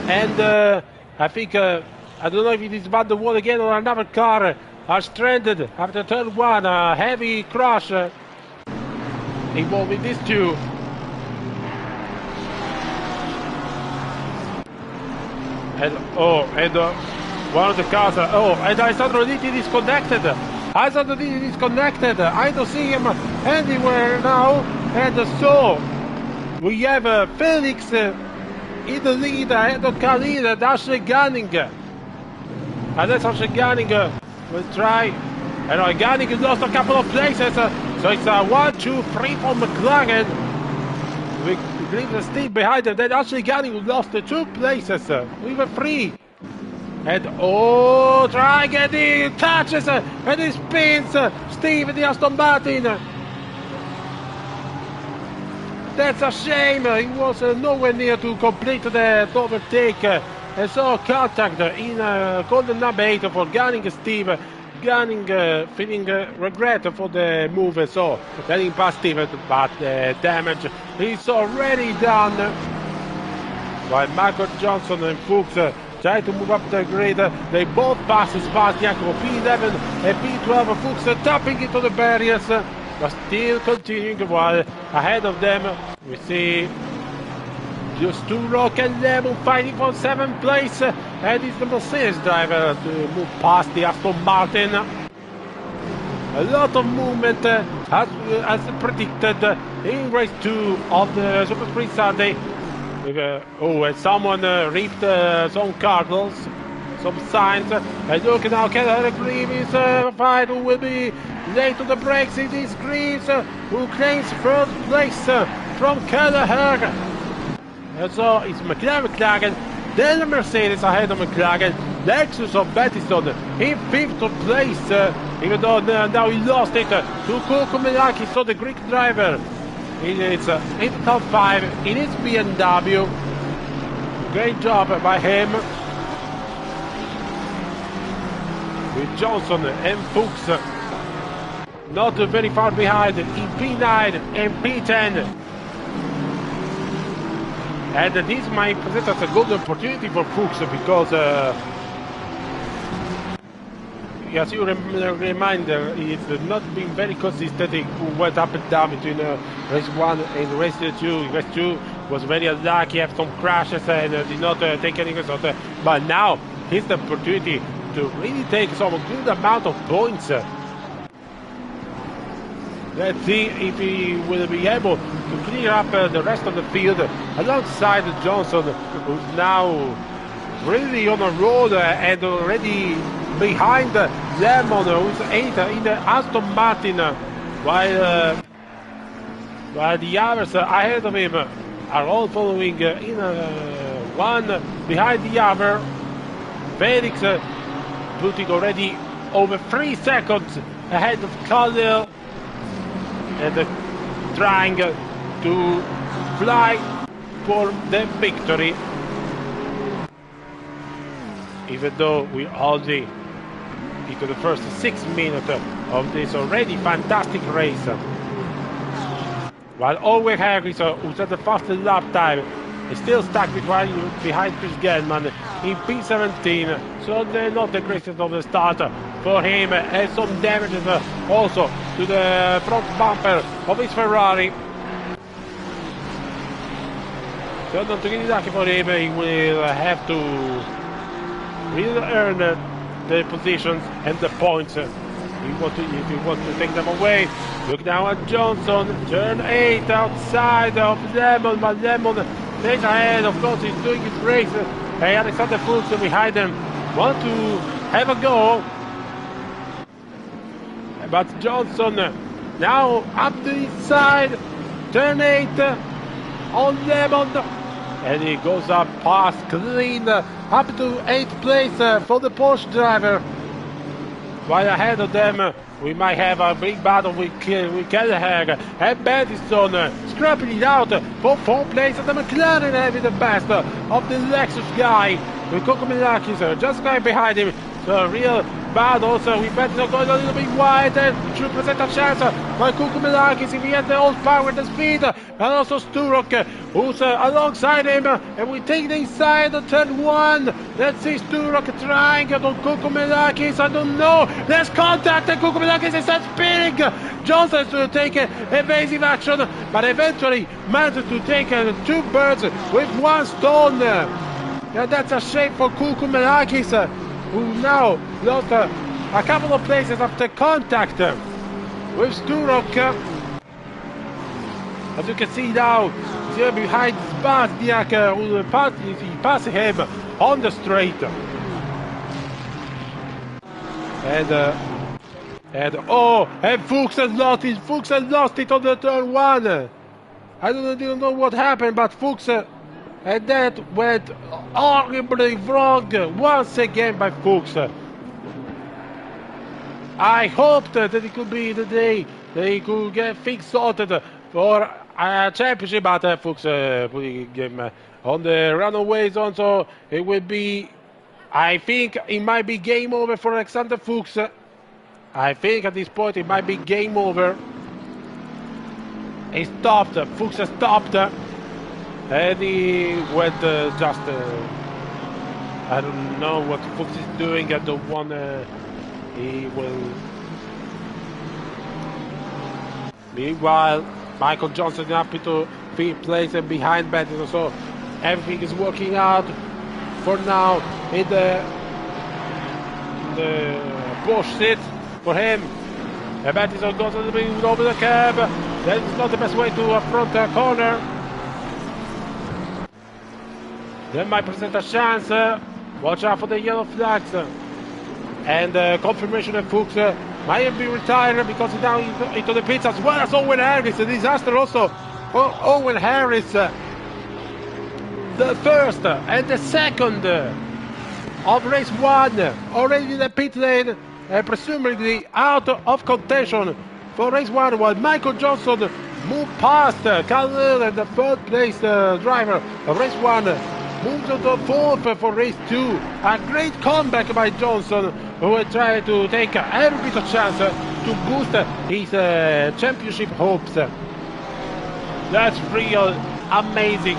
and I think, I don't know if it is Van der Wall again or another car, are stranded after turn 1, a heavy crash involving these two. And one of the cars, and Alessandro Litti disconnected. I don't see him anywhere now. And so we have Felix in the lead ahead of Khalid and Ashley Gunning. And that's Ashley Gunning will try. And Gunning lost a couple of places. So it's 1, 2, 3 for McLaren. We leave the steam behind them. Then Ashley Gunning lost 2 places. We were 3. And try getting touches and he spins Steve in the Aston Martin. That's a shame. He was nowhere near to complete the overtake. And so contact in golden number 8 for Gunning Steve. Gunning feeling regret for the move, so getting past Steve, but the damage is already done. While Michael Johnson and Fuchs try to move up the grid, they both pass Jacopo P11 and P12. Fuchs tapping into the barriers, but still continuing, while ahead of them we see just Rock and Lemon fighting for 7th place, and it's the Mercedes driver to move past the Aston Martin. A lot of movement as predicted in race 2 of the Super Sprint Sunday. And someone ripped some cardinals, some signs. And look now, Keller Green is fight who will be late to the brakes. It is Greaves who claims 1st place from Kelleher. And so it's McLaren, then Mercedes ahead of McLaren, Lexus of Battistone in 5th place, even though now he lost it to Kukumelakis, so the Greek driver. It's in the top 5 in his BMW. Great job by him. With Johnson and Fuchs not very far behind in P9 and P10. And this might present us a good opportunity for Fuchs, because as you reminder, it's not been very consistent. He went up and down between race 1 and race 2. Race 2 was very unlucky, had some crashes and did not take any result. But now here's the opportunity to really take some good amount of points. Let's see if he will be able to clear up the rest of the field alongside Johnson, who's now really on a roll and already behind Lemon, who's 8th in the Aston Martin, while the others ahead of him are all following in one behind the other. Felix putting already over 3 seconds ahead of Khalil, and trying to fly for the victory, even though we're already into the first 6 minutes of this already fantastic race. While Owen Harris, who's at the fastest lap time, is still stuck behind Chris Gelman in P17, so they're not the greatest of the start for him, and some damages also to the front bumper of his Ferrari. So not really lucky for him. He will have to really earn the positions and the points if he wants to take them away. Look now at Johnson, turn 8 outside of Lemon, but Lemon Stays ahead, of course, he's doing his race. Hey, Alexander Fuchs behind him. Want to have a go. But Johnson now up the inside. Turn 8 on Lemon. And he goes up past Glen. Up to 8th place for the Porsche driver. Right ahead of them, we might have a big battle with Kelleher and Madison, scrapping it out for 4th place, and the McLaren having the best of the Lexus guy, with Kokomelakis just right behind him. So real battle, so we better going a little bit wide and should present a chance by Kokomelakis if he has the horsepower and the speed, and also Sturrock who's alongside him, and we take the inside of turn 1. Let's see Sturrock trying to Kokomelakis, I don't know, there's contact and Kokomelakis is spinning. Johnson has to take evasive action, but eventually manages to take 2 birds with 1 stone. And that's a shame for Kokomelakis, who now lost a couple of places after contact with Sturrock. As you can see now, he's here behind Zbazniak, who passes him on the straight. And Fuchs has lost it. Fuchs has lost it on the turn 1. I don't know what happened, but Fuchs and that went horribly wrong once again by Fuchs. I hoped that it could be the day they could get things sorted for a championship, but Fuchs putting him on the runaway zone, so it will be, I think it might be game over for Alexander Fuchs. I think at this point it might be game over. He stopped, Fuchs stopped, and he went just, I don't know what Fuchs is doing at the one, he will. Meanwhile, Michael Johnson happy to be placed behind Madison, so everything is working out for now in the Porsche seat for him. And Madison goes a little bit over the curb. That is not the best way to affront a corner. That might present a chance. Watch out for the yellow flags. And confirmation that Fuchs might be retired because he's now into the pits, as well as Owen Harris. A disaster also for Owen Harris. The first and the second of race 1 already in the pit lane, presumably out of contention for race 1, while Michael Johnson moved past Carl Liller, the 3rd place driver of race 1, moves to the 4th for race 2. A great comeback by Johnson, who will try to take every bit of chance to boost his championship hopes. That's real amazing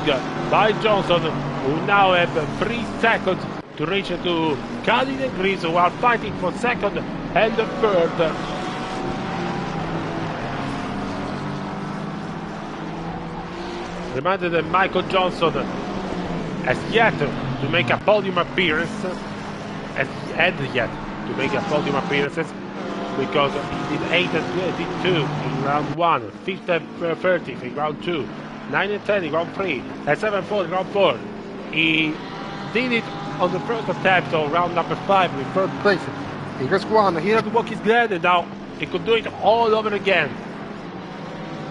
by Johnson, who now have 3 seconds to reach to Calvin and Grease, who are fighting for 2nd and 3rd. Reminded that Michael Johnson has yet to make a podium appearance, because he did 8 and 22 in round 1, 5th and 30th in round 2, 9 and 10 in round 3, and 7 and 4 in round 4. He did it on the first attempt, so round number 5 in 3rd place. He just won here at Watkins Glen, and now he could do it all over again.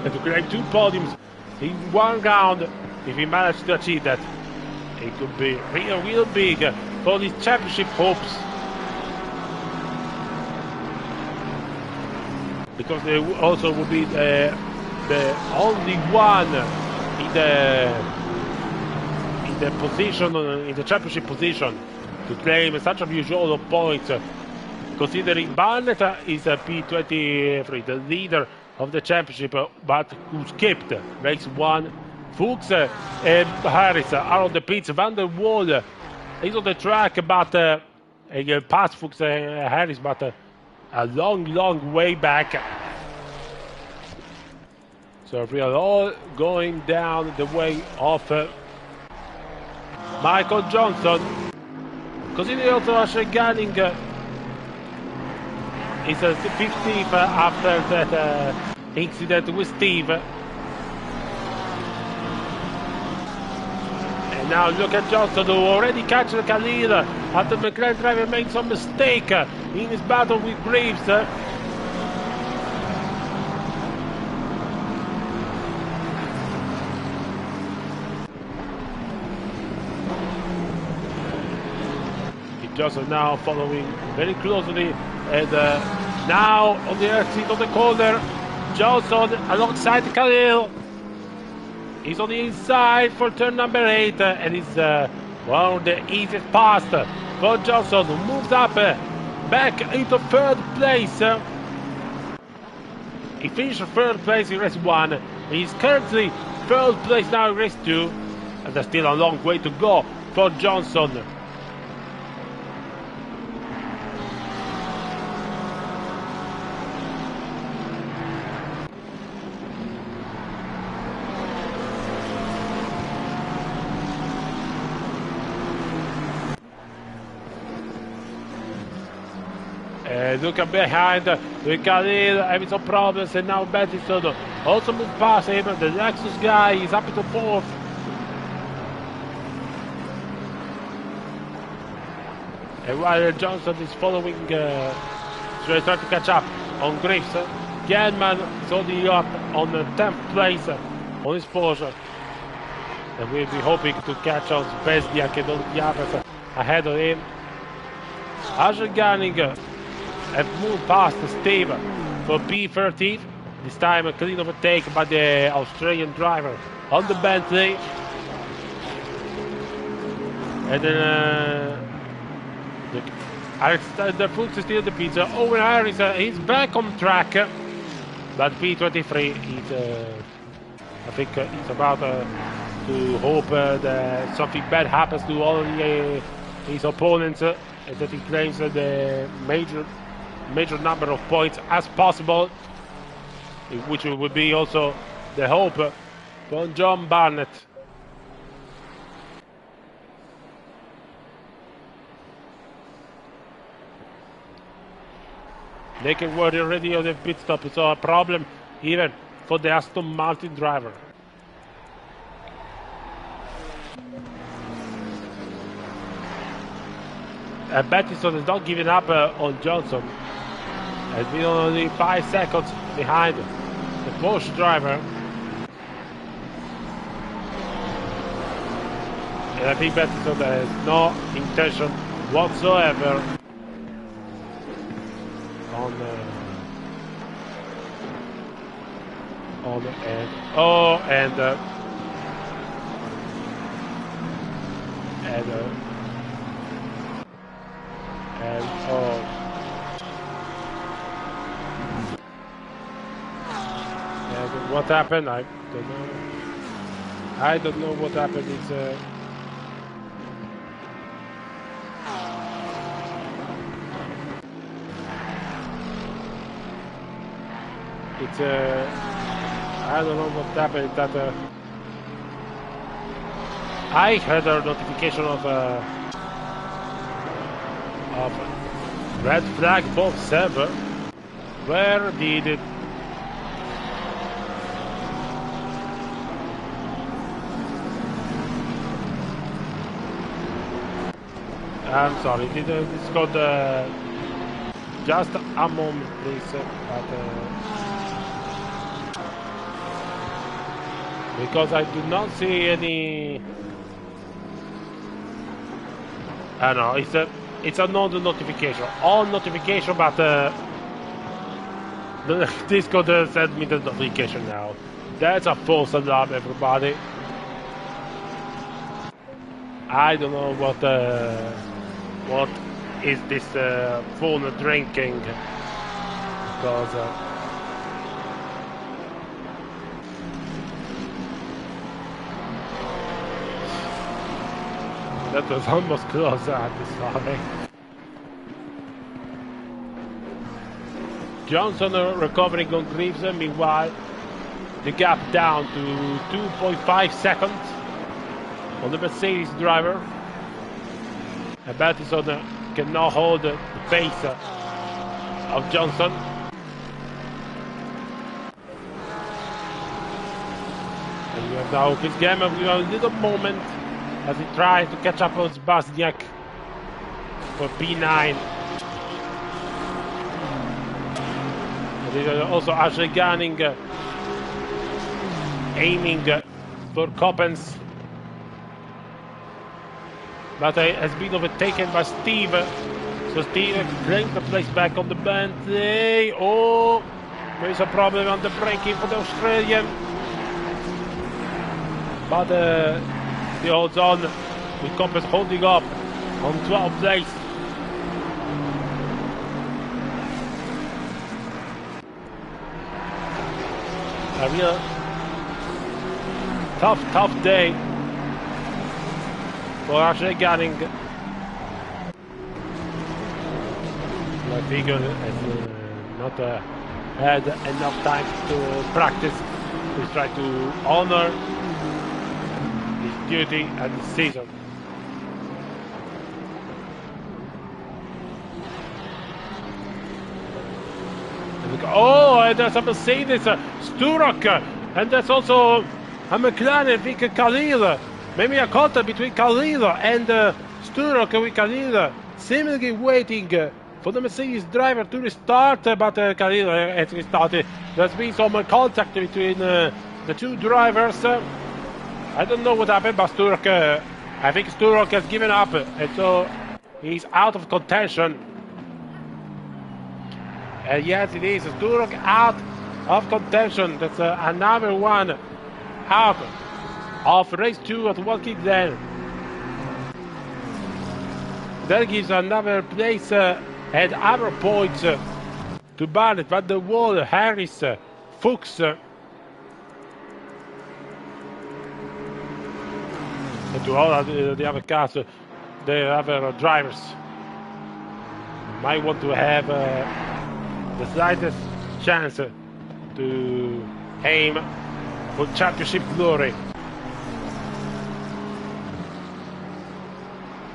And to create 2 podiums in 1 round, if he managed to achieve that, it could be real big for his championship hopes. Because they also would be the only one in the position, in the championship position, to claim such a usual of points, considering Barnett is a P23, the leader of the championship, but who skipped race 1. Fuchs and Harris are on the pits. Van der Waal is on the track, but he passed Fuchs and Harris, but a long way back. So we are all going down the way of Michael Johnson. Considering also Ashley Gunning is 15th after that incident with Steve. And now look at Johnson, who already captured Khalil after the McLaren driver made some mistake in his battle with Graves. Johnson now following very closely, and now on the exit of the corner, Johnson alongside Khalil. He's on the inside for turn number 8, and it's one of the easiest pass for Johnson, who moves up back into third place. He finished third place in race 1. He's currently third place now in race 2, and there's still a long way to go for Johnson. Look at behind, Khalil having some problems, and now Battistone also moved past him. The Lexus guy is up to 4th. And while Johnson is following, so he's trying to catch up on Graves. Gelman is only up on the 10th place on his Porsche. And we'll be hoping to catch on Besniak and all the others ahead of him. Asher Ganning have moved past Steve for P13. This time a clean overtake by the Australian driver on the Bentley. And then Alexander Fuchs is still in the pits. Owen Harris is back on track, but P23 is, I think, he's about to hope that something bad happens to all his opponents, and that he claims the major number of points as possible, which would be also the hope for John Barnett. Naked word already on the pit stop, so a problem even for the Aston Martin driver. And Battistone is not giving up on Johnson. Has been only 5 seconds behind the Porsche driver. And I think Battistone has no intention whatsoever on what happened? I don't know. I don't know what happened. I don't know what happened. That I heard a notification of red flag for server. Where did it? I'm sorry, this got just a moment, please. Because I do not see any. I know it's a non-notification, on notification, but the Discord sent me the notification now. That's a false alarm, everybody. I don't know what is this phone drinking, because that was almost close. Sorry. Johnson recovering on Greaves. Meanwhile, the gap down to 2.5 seconds on the Mercedes driver. And Battistone cannot hold the pace of Johnson. And we have now Chris Gamma. We have a little moment as he tries to catch up with Zbazniak for P9. And also Ashley Gunning aiming for Coppens. But has been overtaken by Steve. So Steve claims the place back on the Bentley. Oh, there's a problem on the braking for the Australian. But he holds on with Coppens holding up on 12th place. A real tough day for Ashley Gunning. I figure has not had enough time to practice. He's trying to honor his duty and the season. Oh, and there's a Mercedes, Sturrock, and there's also a McLaren, I think Khalil. Maybe a contact between Khalil and Sturrock with Khalil seemingly waiting for the Mercedes driver to restart, but Khalil has restarted. There's been some contact between the two drivers. I don't know what happened, but Sturrock, I think Sturrock has given up, and so he's out of contention. And yes, it is. Sturrock out of contention. That's another one out of race 2 at Watkins Glen. That gives another place and other points to Barnett, Van der Wall, Harris, Fuchs. And to all the other cars, the other drivers might want to have the slightest chance to aim for championship glory.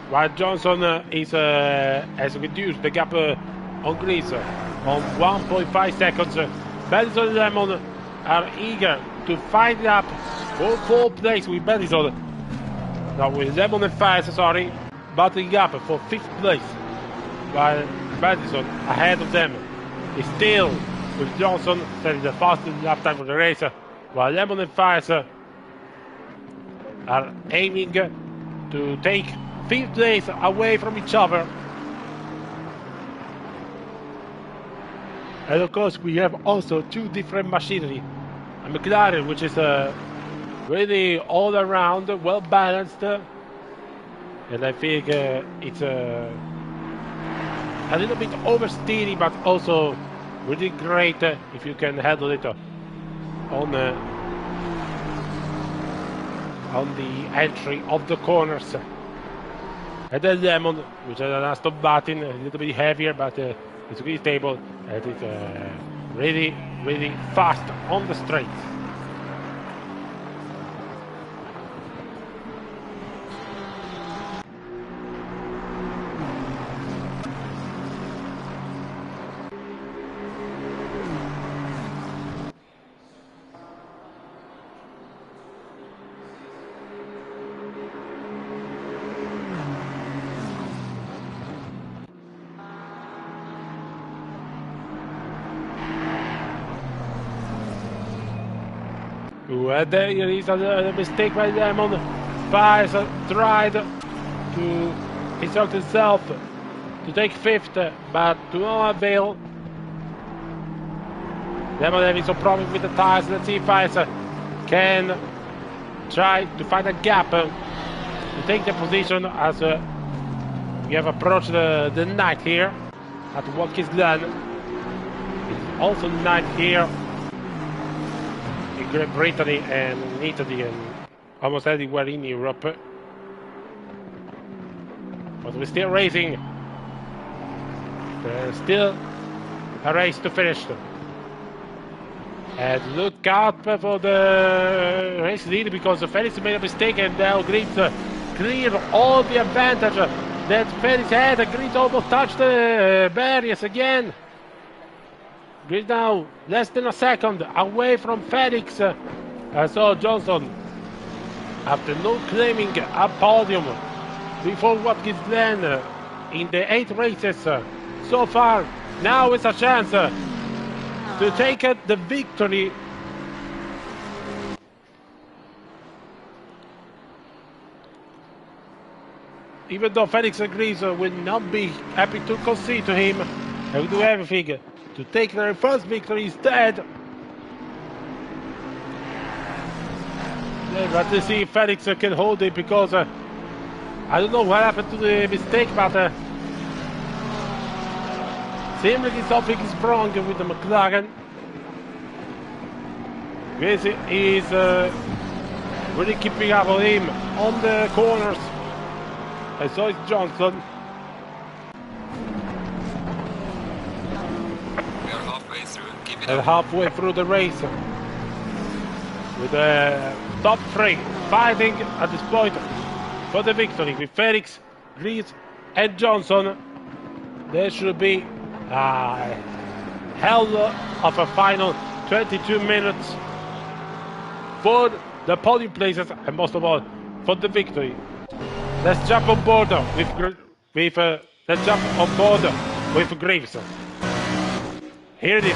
While Johnson has reduced the gap on Greece on 1.5 seconds, Bellison and Lemon are eager to fight it up for 4th place with Bellison. No, with Lemon and Fires, sorry, battling up for 5th place, while Bellison ahead of them is still with Johnson setting the fastest lap time for the race, while Lemon and Fires are aiming to take 5th place away from each other. And of course we have also two different machinery. A McLaren, which is really all around well balanced, and I think it's a little bit oversteering, but also really great if you can handle it on the entry of the corners. And then Lemon, which is an Aston Martin, a little bit heavier, but it's really stable, and it's really fast on the straight. And there is a mistake by Lemon. Fires tried to insert himself to take 5th, but to no avail. Lemon having some problem with the tires. Let's see if Fires can try to find a gap to take the position as we have approached the night here at Watkins Glen. It's also night here in Great Britain and in Italy and almost everywhere in Europe. But we're still racing. There's still a race to finish. And look out for the race leader, because Felix made a mistake and now Greens cleared all the advantage that Felix had. Greens almost touched the barriers again. Greens now less than a second away from Felix. So Johnson after not claiming a podium before Watkins Glen in the 8 races so far. Now is a chance to take the victory. Even though Felix agrees will not be happy to concede to him, they will do everything to take their first victory instead. Let's see if Felix can hold it, because I don't know what happened to the mistake, but seems like something is wrong with the McLaren. This is really keeping up with him on the corners. And so is Johnson. We are halfway through. Keep it And up. halfway through the race, with the top 3 fighting at this point for the victory, with Felix, Grease and Johnson. There should be a hell of a final 22 minutes for the podium places, and most of all for the victory. Let's jump on board let's jump on board with Graves. Here it is.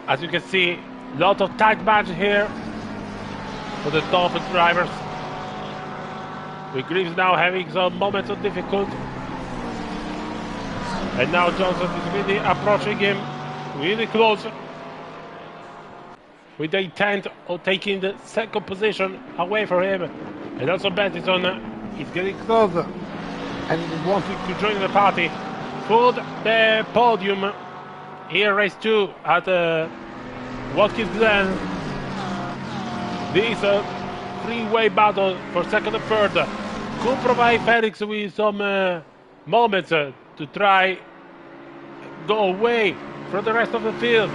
As you can see, lot of tight match here for the top drivers. With Greaves now having some moments of difficulty. And now Johnson is really approaching him really close, with the intent of taking the second position away from him. And also Bettison is getting closer and wanting to join the party for the podium here, race 2 at Watkins Glen. This three-way battle for second and third could provide Felix with some moments to try go away from the rest of the field.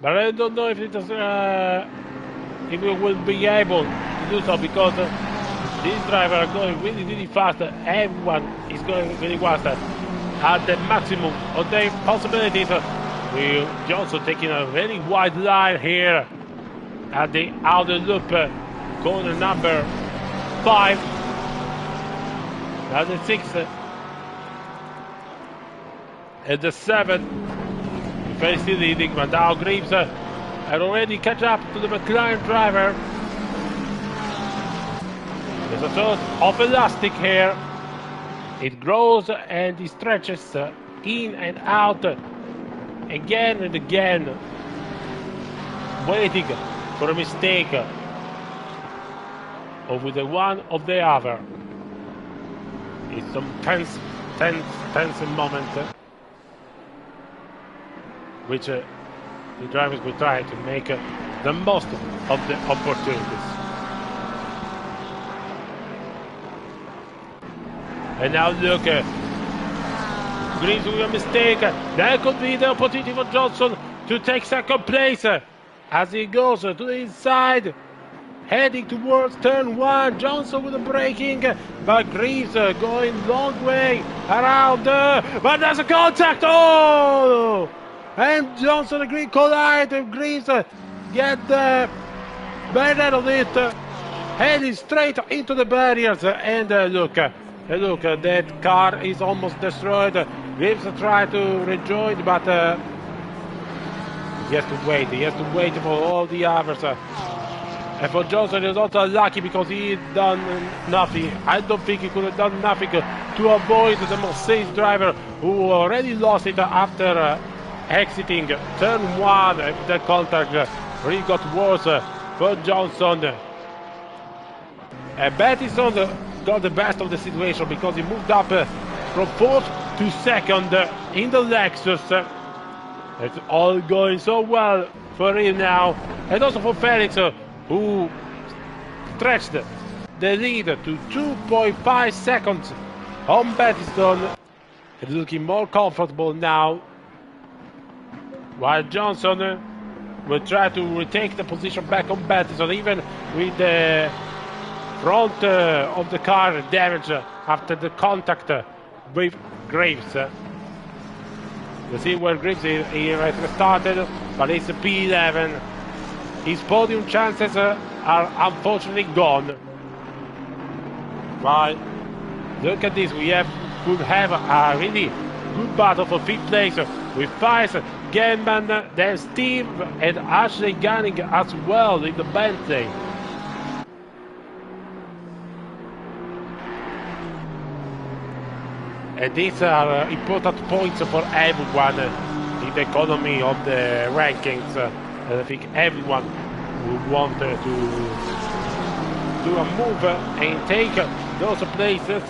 But I don't know if it is, if we will be able to do so, because these drivers are going really, really fast. Everyone is going really fast at the maximum of their possibilities. With Johnson taking a very wide line here at the outer loop, corner number 5. Now the 6 and the 7. Very still leading, but now Greaves had already catch up to the McLaren driver. There's a sort of elastic here. It grows and it stretches in and out again and again, waiting for a mistake of the one of the other. It's some tense moment, which the drivers will try to make the most of the opportunities. And now look, Greaves with a mistake. That could be the opportunity for Johnson to take second place as he goes to the inside, heading towards turn one. Johnson with the braking, but Greaves going long way around, but there's a contact. Oh! And Johnson and Greaves collide. Greaves get the better of it, heading straight into the barriers. And look, that car is almost destroyed. Greaves tried to rejoin, but he has to wait. He has to wait for all the others. And for Johnson, he's also unlucky because he done nothing. I don't think he could have done nothing to avoid the Mercedes driver who already lost it after exiting turn one. The contact really got worse for Johnson. And Battison got the best of the situation because he moved up from fourth to second in the Lexus. It's all going so well for him now. And also for Felix, who stretched the lead to 2.5 seconds on Battison. It's looking more comfortable now, while Johnson will try to retake the position back on Battison, even with the front of the car damaged after the contact with Greaves. You see where Greaves he has started, but it's a P11. His podium chances are unfortunately gone. But look at this, could have a really good battle for fifth place with Fies, Genman, then Steve and Ashley Gunning as well in the Bentley. And these are important points for everyone in the economy of the rankings. I think everyone would want to do a move and take those places.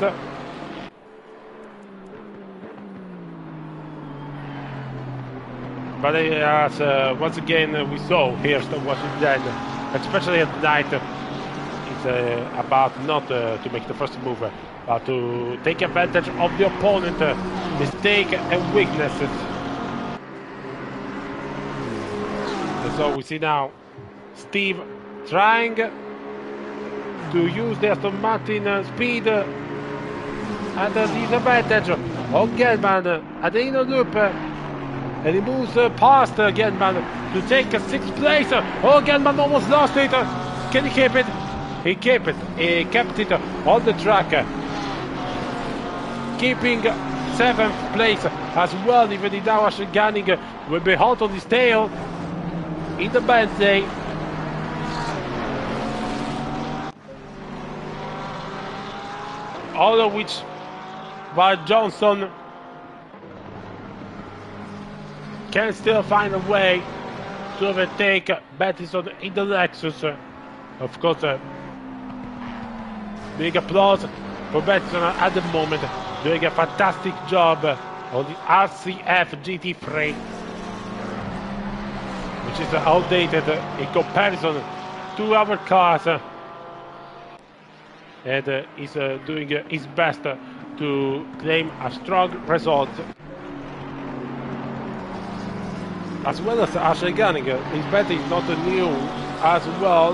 But as once again we saw here, Washington, especially at night, it's about not to make the first move, but to take advantage of the opponent mistake and weaknesses. And so we see now Steve trying to use the Aston Martin speed at the disadvantage of Gelman at the inner loop. And he moves past Gelman to take a sixth place. Oh, Gelman almost lost it. Can he keep it? He kept it. He kept it on the track, keeping seventh place as well. Even in now Ashley Gunning will be hot on his tail in the Bentley. All of which, while Johnson can still find a way to overtake Battison in the Lexus. Of course, big applause for Battison at the moment, doing a fantastic job on the RCF GT3, which is outdated in comparison to our cars, and is doing his best to claim a strong result. As well as Ashley Gunning, his battle is not new as well,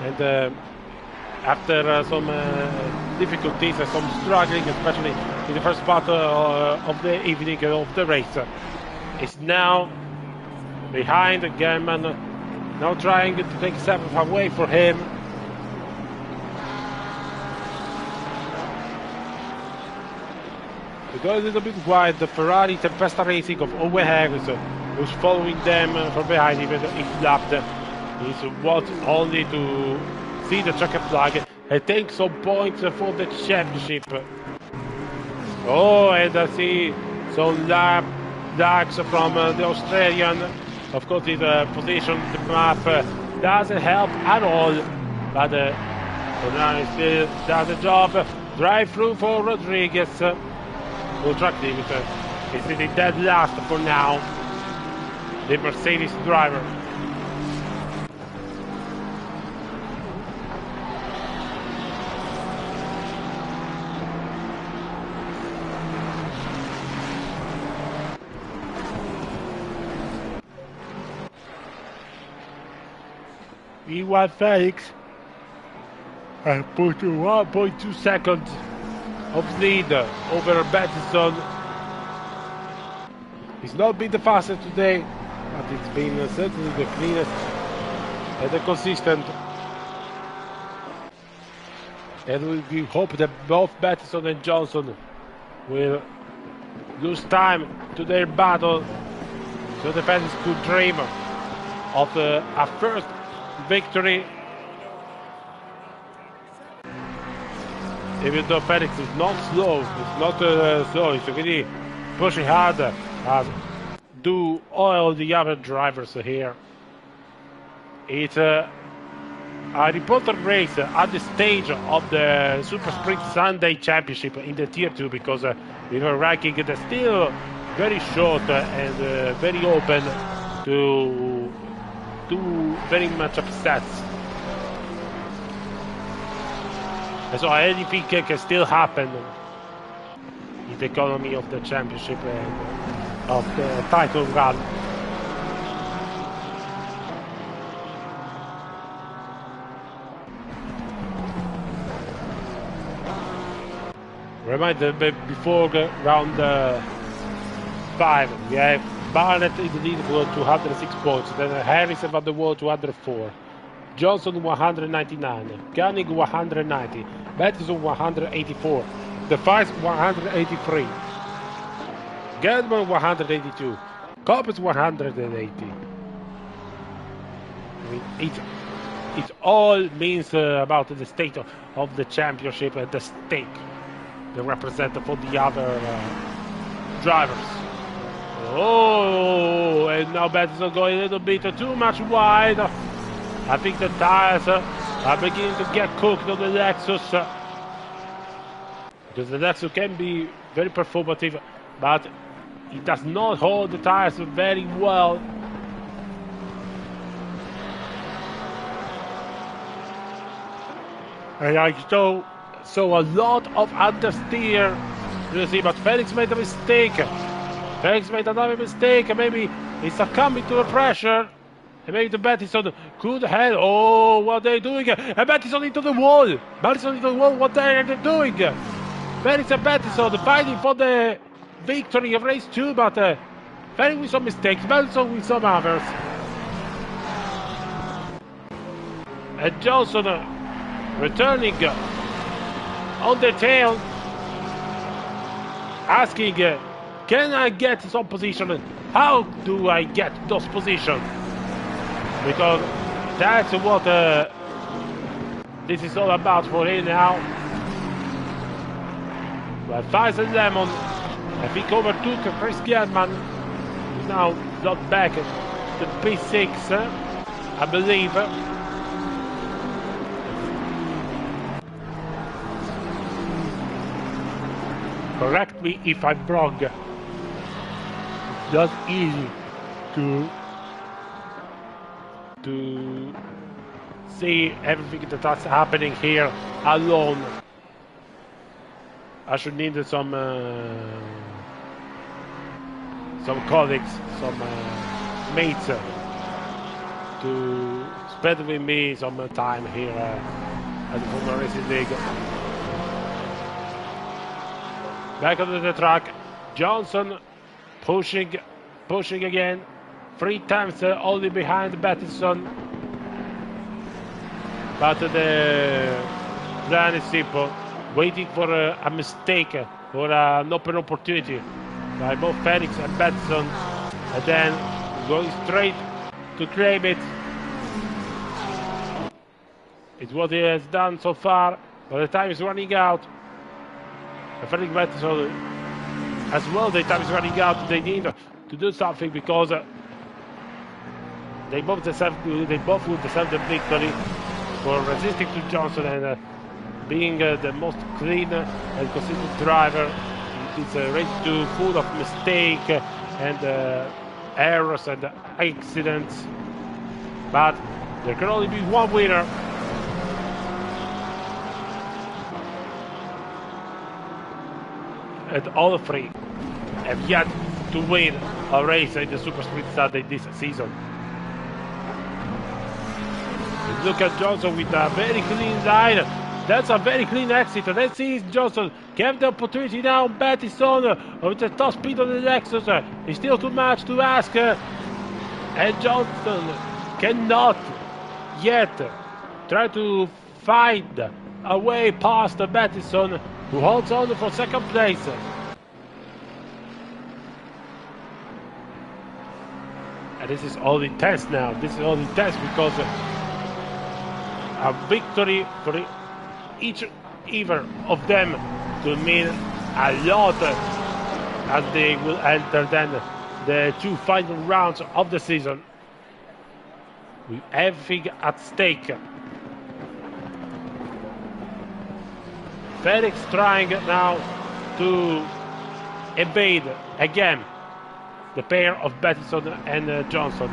and after some difficulties and some struggling, especially in the first part of the evening of the race, is now behind Gelman, now trying to take seventh away for him. To go a little bit wide, the Ferrari Tempesta Racing of Owen Harris, who's following them from behind, even if lapped, is wants only to see the checkered flag and take some points for the championship. Oh, and I see some lags from the Australian. Of course, his position, the map doesn't help at all, but now he still does the job. Drive through for Rodriguez. Full track limit is sitting dead last for now, the Mercedes driver. Meanwhile, Felix has put 1.2 seconds of lead over Battison. He's not been the fastest today, but it's been certainly the cleanest and the consistent. And we hope that both Battison and Johnson will lose time to their battle so the fans could dream of a first victory. Even though Felix is not slow, he's really pushing hard, as do all the other drivers here. It's a important race at the stage of the Super Sprint Sunday Championship in the Tier 2, because we were ranking that's still very short and very open to very much upsets. And so anything can still happen in the economy of the championship and of the title run. Reminder, before round 5, we have Barnett in the lead for 206 points, then Harris and Van der Waal 204, Johnson 199, Gunning 190, Battison 184, De Vries 183, Geldman 182, Coppens 180. I mean, it all means about the state of the championship and the stake they represent for the other drivers. Oh, and now Battison going a little bit too much wide. I think the tires are beginning to get cooked on the Lexus, because the Lexus can be very performative, but it does not hold the tires very well. And I saw a lot of understeer, you see, but Felix made a mistake. Felix made another mistake, and maybe he's succumbing to the pressure. And maybe the Battison could have. Oh, what are they doing? And Battison into the wall. Battison into the wall. What are they doing? Felix and Battison fighting for the victory of race 2, but Felix with some mistakes, Battison with some others. And Johnson returning on the tail, asking, can I get some position? How do I get those positions? Because that's what this is all about for him now. But Vries and Lemon, I think, overtook Chris Gerdman, who's now got back to P6, I believe. Correct me if I'm wrong. It's not easy to see everything that's happening here alone. I should need some colleagues, some mates to spend with me some time here at the Formula Racing League. Back onto the track, Johnson pushing again, 3 times only behind Battison. But the plan is simple, waiting for a mistake or an open opportunity by both Felix and Battison, and then going straight to claim it. It's what he has done so far, but the time is running out. And Felix Battison as well, the time is running out. They need to do something, because they both would deserve the victory for resisting to Johnson and being the most clean and consistent driver. It's a race 2 full of mistakes and errors and accidents, but there can only be one winner. And all 3 have yet to win a race in the Super Sprint Sunday this season. look at Johnson with a very clean line. That's a very clean exit. Let's see Johnson gave the opportunity now. Battison with the top speed of the Lexus. It's still too much to ask. And Johnson cannot yet try to find a way past Battison, who holds on for second place. And this is all intense now. This is all intense because a victory for either of them to mean a lot as they will enter then the two final rounds of the season with everything at stake. Felix trying now to evade again the pair of Battison and Johnson,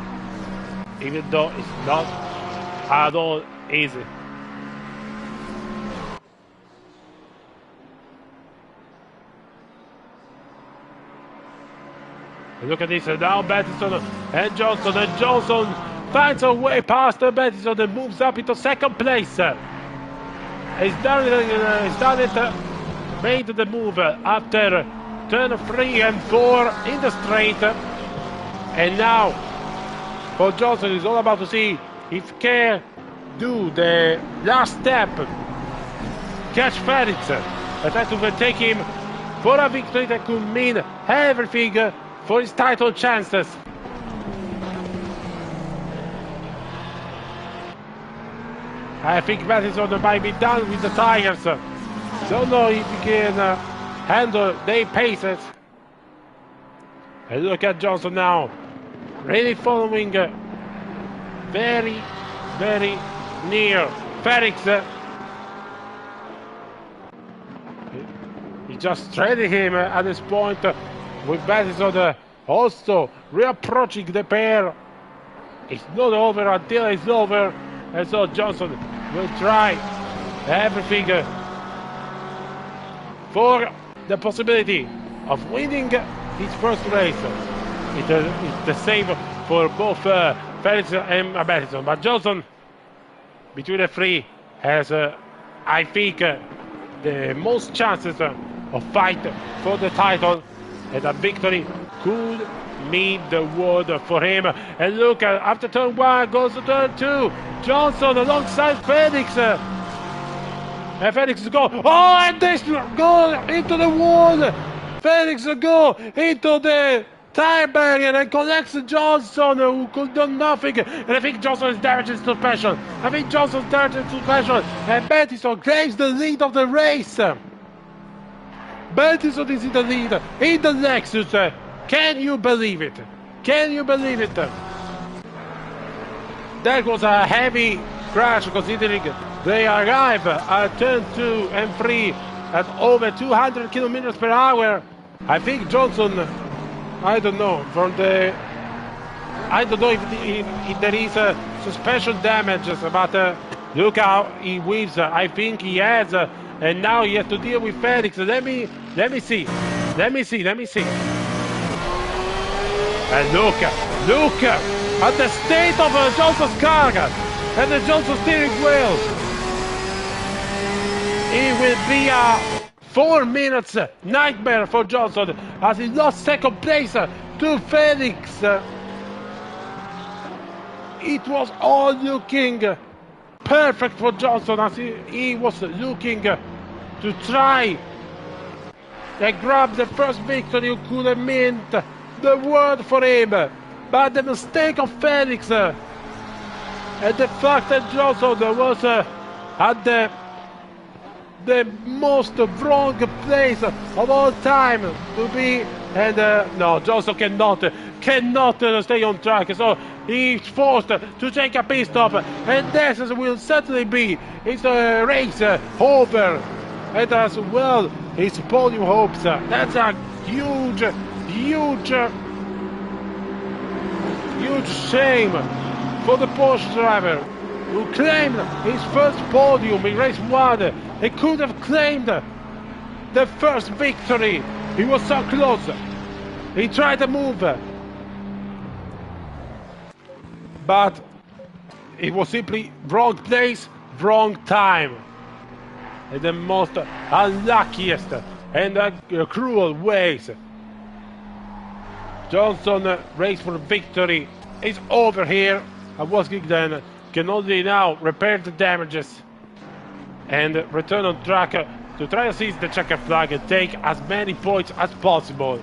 even though it's not at all easy. Look at this, now Battison and Johnson finds a way past Battison and moves up into second place. He's done it, made the move after turn 3 and 4 in the straight. And now for Johnson, it's all about to see if he can do the last step, catch Felix, and try to overtake him for a victory that could mean everything for his title chances. I think Battison might be done with the tires. Don't know if he can handle their paces. And look at Johnson now, really following very, very near Felix. He just traded him at this point with Battison also reapproaching the pair. It's not over until it's over, and so Johnson will try everything for the possibility of winning his first race. It's the same for both Felix and Battison, but Johnson between the three has I think the most chances of fight for the title, and a victory could mean the world for him. And look, after turn 1 goes to turn 2. Johnson alongside Felix. And Felix go. Oh, and this go into the wall. Felix go into the tire barrier and collects Johnson, who could do nothing. And I think Johnson is damaging suspension. And Battison claims the lead of the race. Battison is in the lead in the Lexus. Can you believe it? Can you believe it? That was a heavy crash, considering they arrive at turn 2 and 3 at over 200 kilometers per hour. I think Johnson, I don't know if there is suspension damages, but look how he weaves. I think he has, and now he has to deal with Felix. Let me see. And look at the state of Johnson's car and the Johnson steering wheel. It will be a 4 minutes nightmare for Johnson as he lost second place to Felix. It was all looking perfect for Johnson as he was looking to try and grab the first victory who could have meant the world for him. But the mistake of Felix and the fact that Johnson was at the most wrong place of all time to be, and no, Johnson cannot stay on track, so he's forced to take a pit stop, and this will certainly be his race over, and as well his podium hopes. That's a huge shame for the Porsche driver, who claimed his first podium in race 1. He could have claimed the first victory. He was so close. He tried to move, but it was simply wrong place, wrong time. In the most unluckiest and cruel ways. Johnson race for victory is over here, and Watkins Glen can only now repair the damages and return on track to try to seize the checkered flag and take as many points as possible.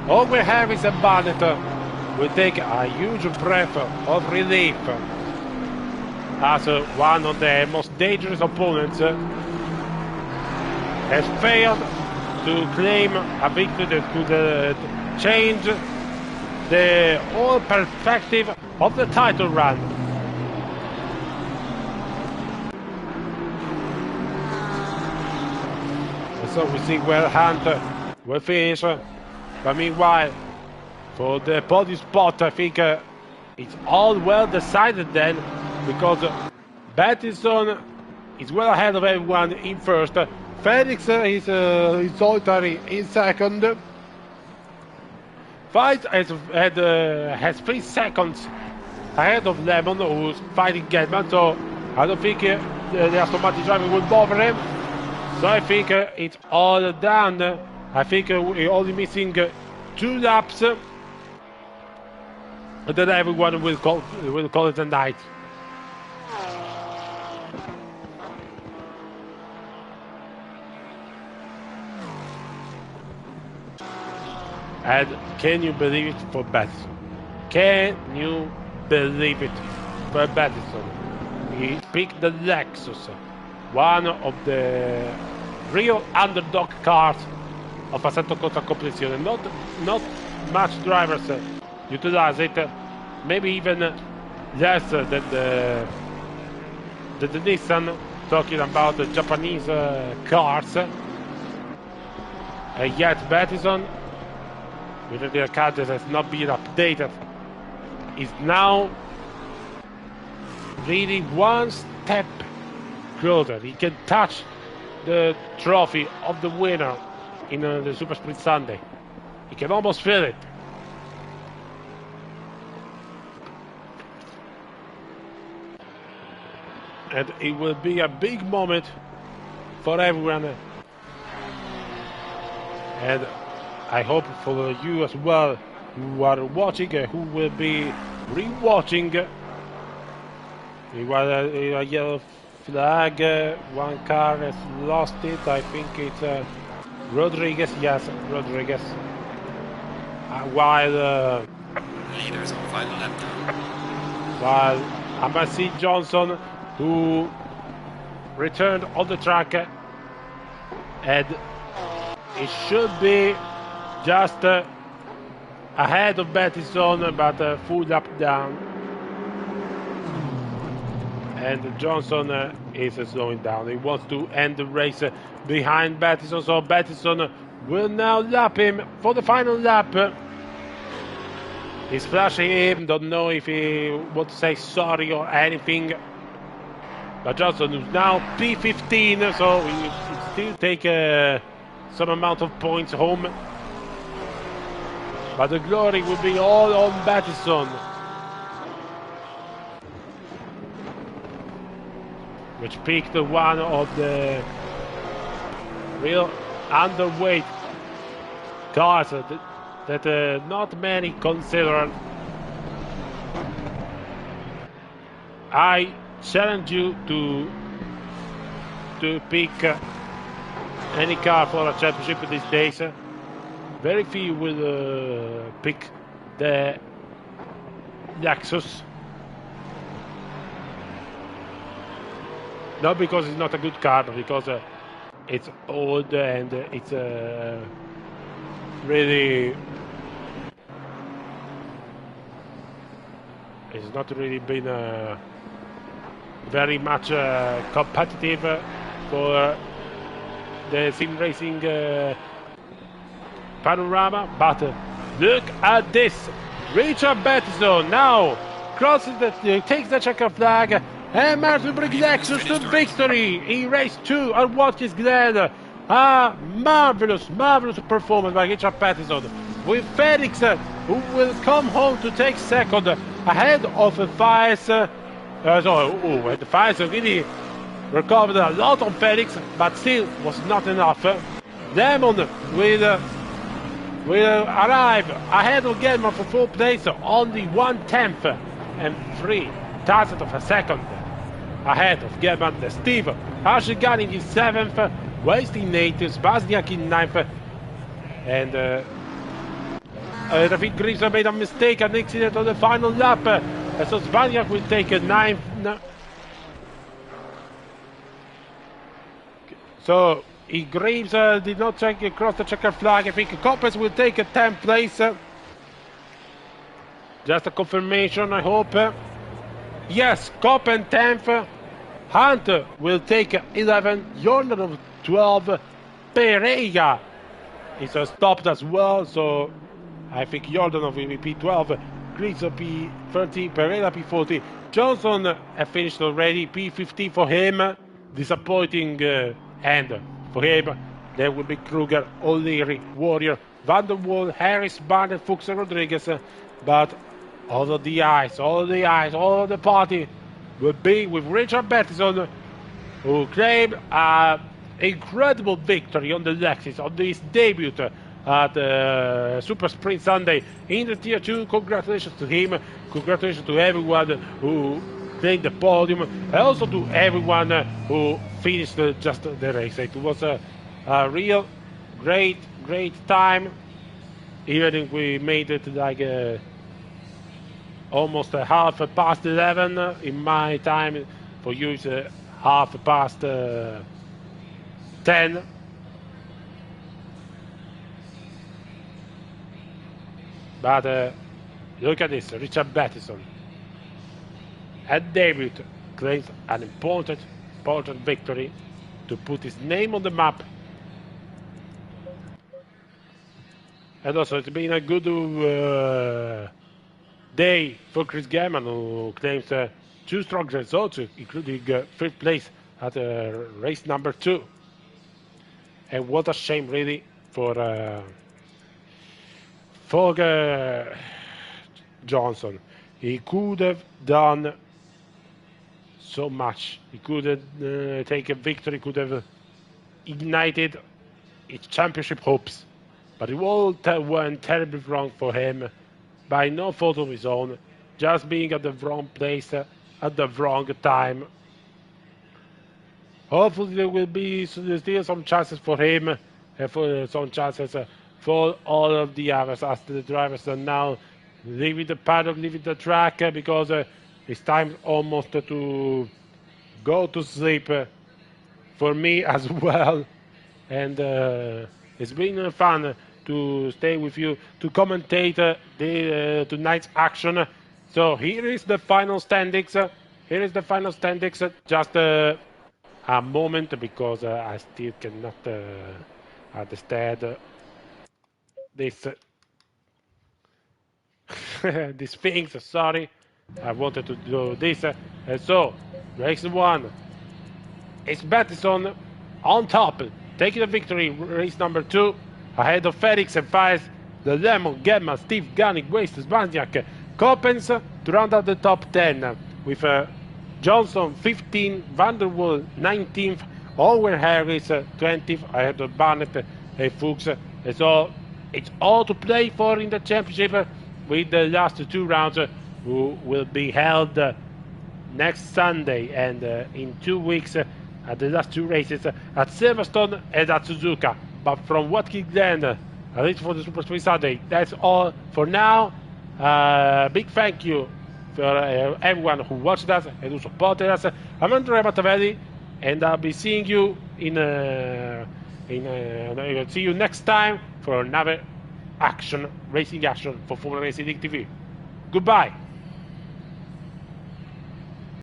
All we have is a Barnett will take a huge breath of relief as one of the most dangerous opponents has failed to claim a victory that could change the whole perspective of the title run. And so we see where Hunt will finish, but meanwhile, for the podium spot, I think it's all well decided then, because Battison is well ahead of everyone in first. Felix is in solitary in second. Fight has 3 seconds ahead of Lemon, who's fighting Getman, so I don't think the Aston Martin driver will bother him. So I think it's all done. I think we're only missing 2 laps, and then everyone will call it a night. And can you believe it for Battison? Can you believe it for Battison? He picked the Lexus, one of the real underdog cars of Assetto Corsa Competizione. Not much drivers utilize it, maybe even less than the Nissan, talking about the Japanese cars. And yet Battison, with the car that has not been updated, is now really one step closer. He can touch the trophy of the winner in the Super Sprint Sunday. He can almost feel it. And it will be a big moment for everyone. And I hope for you as well, who are watching, who will be re-watching. It was a yellow flag, one car has lost it, I think it's Rodriguez, yes, Rodriguez. While Leaders on final lap. while I must see Johnson, who returned on the track, and it should be just ahead of Battison, but full lap down. And Johnson is slowing down. He wants to end the race behind Battison, so Battison will now lap him for the final lap. He's flashing him, don't know if he wants to say sorry or anything. But Johnson is now P15, so he still take some amount of points home. But the glory will be all on Battison, which picked one of the real underweight cars that not many consider. I challenge you to pick any car for a championship these days. Very few will pick the Lexus. Not because it's not a good car, but because it's old and it's really... It's not really been very much competitive for the sim racing panorama, but look at this. Richard Battison now crosses takes the checker flag and Martin brings Lexus to victory in race 2 at Watkins Glen. A marvelous performance by Richard Battison, with Felix who will come home to take second, ahead of the Fires. The Fires really recovered a lot on Felix, but still was not enough. Demon will arrive ahead of Gelman for 4th place, only 1/10 and 3,000 of a second ahead of Gelman. Steve Archigani in 7th, wasting 8th, Spazniak in 9th, and Rafik Griezmann made a mistake, an accident on the final lap, so Spazniak will take a 9th. So Graves did not check across the checker flag. I think Coppens will take a 10th place. Just a confirmation, I hope. Yes, Coppen 10th. Hunt will take 11. Jordan of 12. Pereira is stopped as well. So I think Jordan of P12. Griggs P30. Pereira P40. Johnson finished already. P15 for him. Disappointing end for him. There will be Kruger, O'Leary, Warrior, Van der Waal, Harris, Barnett, Fuchs, and Rodriguez. But all of the eyes, all of the party will be with Richard Bettison, who claimed an incredible victory on the Lexus on his debut at Super Sprint Sunday in the Tier 2. Congratulations to him. Congratulations to everyone who claimed the podium, and also to everyone who finished just the race. It was a real great time, even if we made it like almost half past 11 in my time. For you it's half past 10. But look at this, Richard Bettison at debut claims an important victory to put his name on the map. And also it's been a good day for Chris Gelman, who claims 2 strong results, including 5th place at race number 2. And what a shame really for Johnson. He could have done so much. He could have taken victory, could have ignited his championship hopes. But it all went terribly wrong for him by no fault of his own, just being at the wrong place at the wrong time. Hopefully there will be still some chances for him, for some chances for all of the others, as the drivers are now leaving the paddock, leaving the track, because it's time almost to go to sleep for me as well. And it's been fun to stay with you to commentate tonight's action. So here is the final standings. Just a moment, because I still cannot understand this these things. Sorry, I wanted to do this. So race 1, it's Bettison on top, taking the victory. Race number 2, ahead of Felix and Fires, the Lemon, Gemma, Steve, Gunning, Waste, Zbazniak, Coppens to round out the top 10 with Johnson 15, Van der Waal 19th, Owen Harris 20th, ahead of Barnett and Fuchs. So it's all to play for in the championship, with the last 2 rounds who will be held next Sunday and in 2 weeks at the last 2 races at Silverstone and at Suzuka. But from Watkins, Glen, at least for the Super Sprint Sunday, that's all for now. Big thank you for everyone who watched us and who supported us. I'm Andrea Mattavelli, and I'll be seeing you see you next time for another racing action for Formula Racing TV. Goodbye.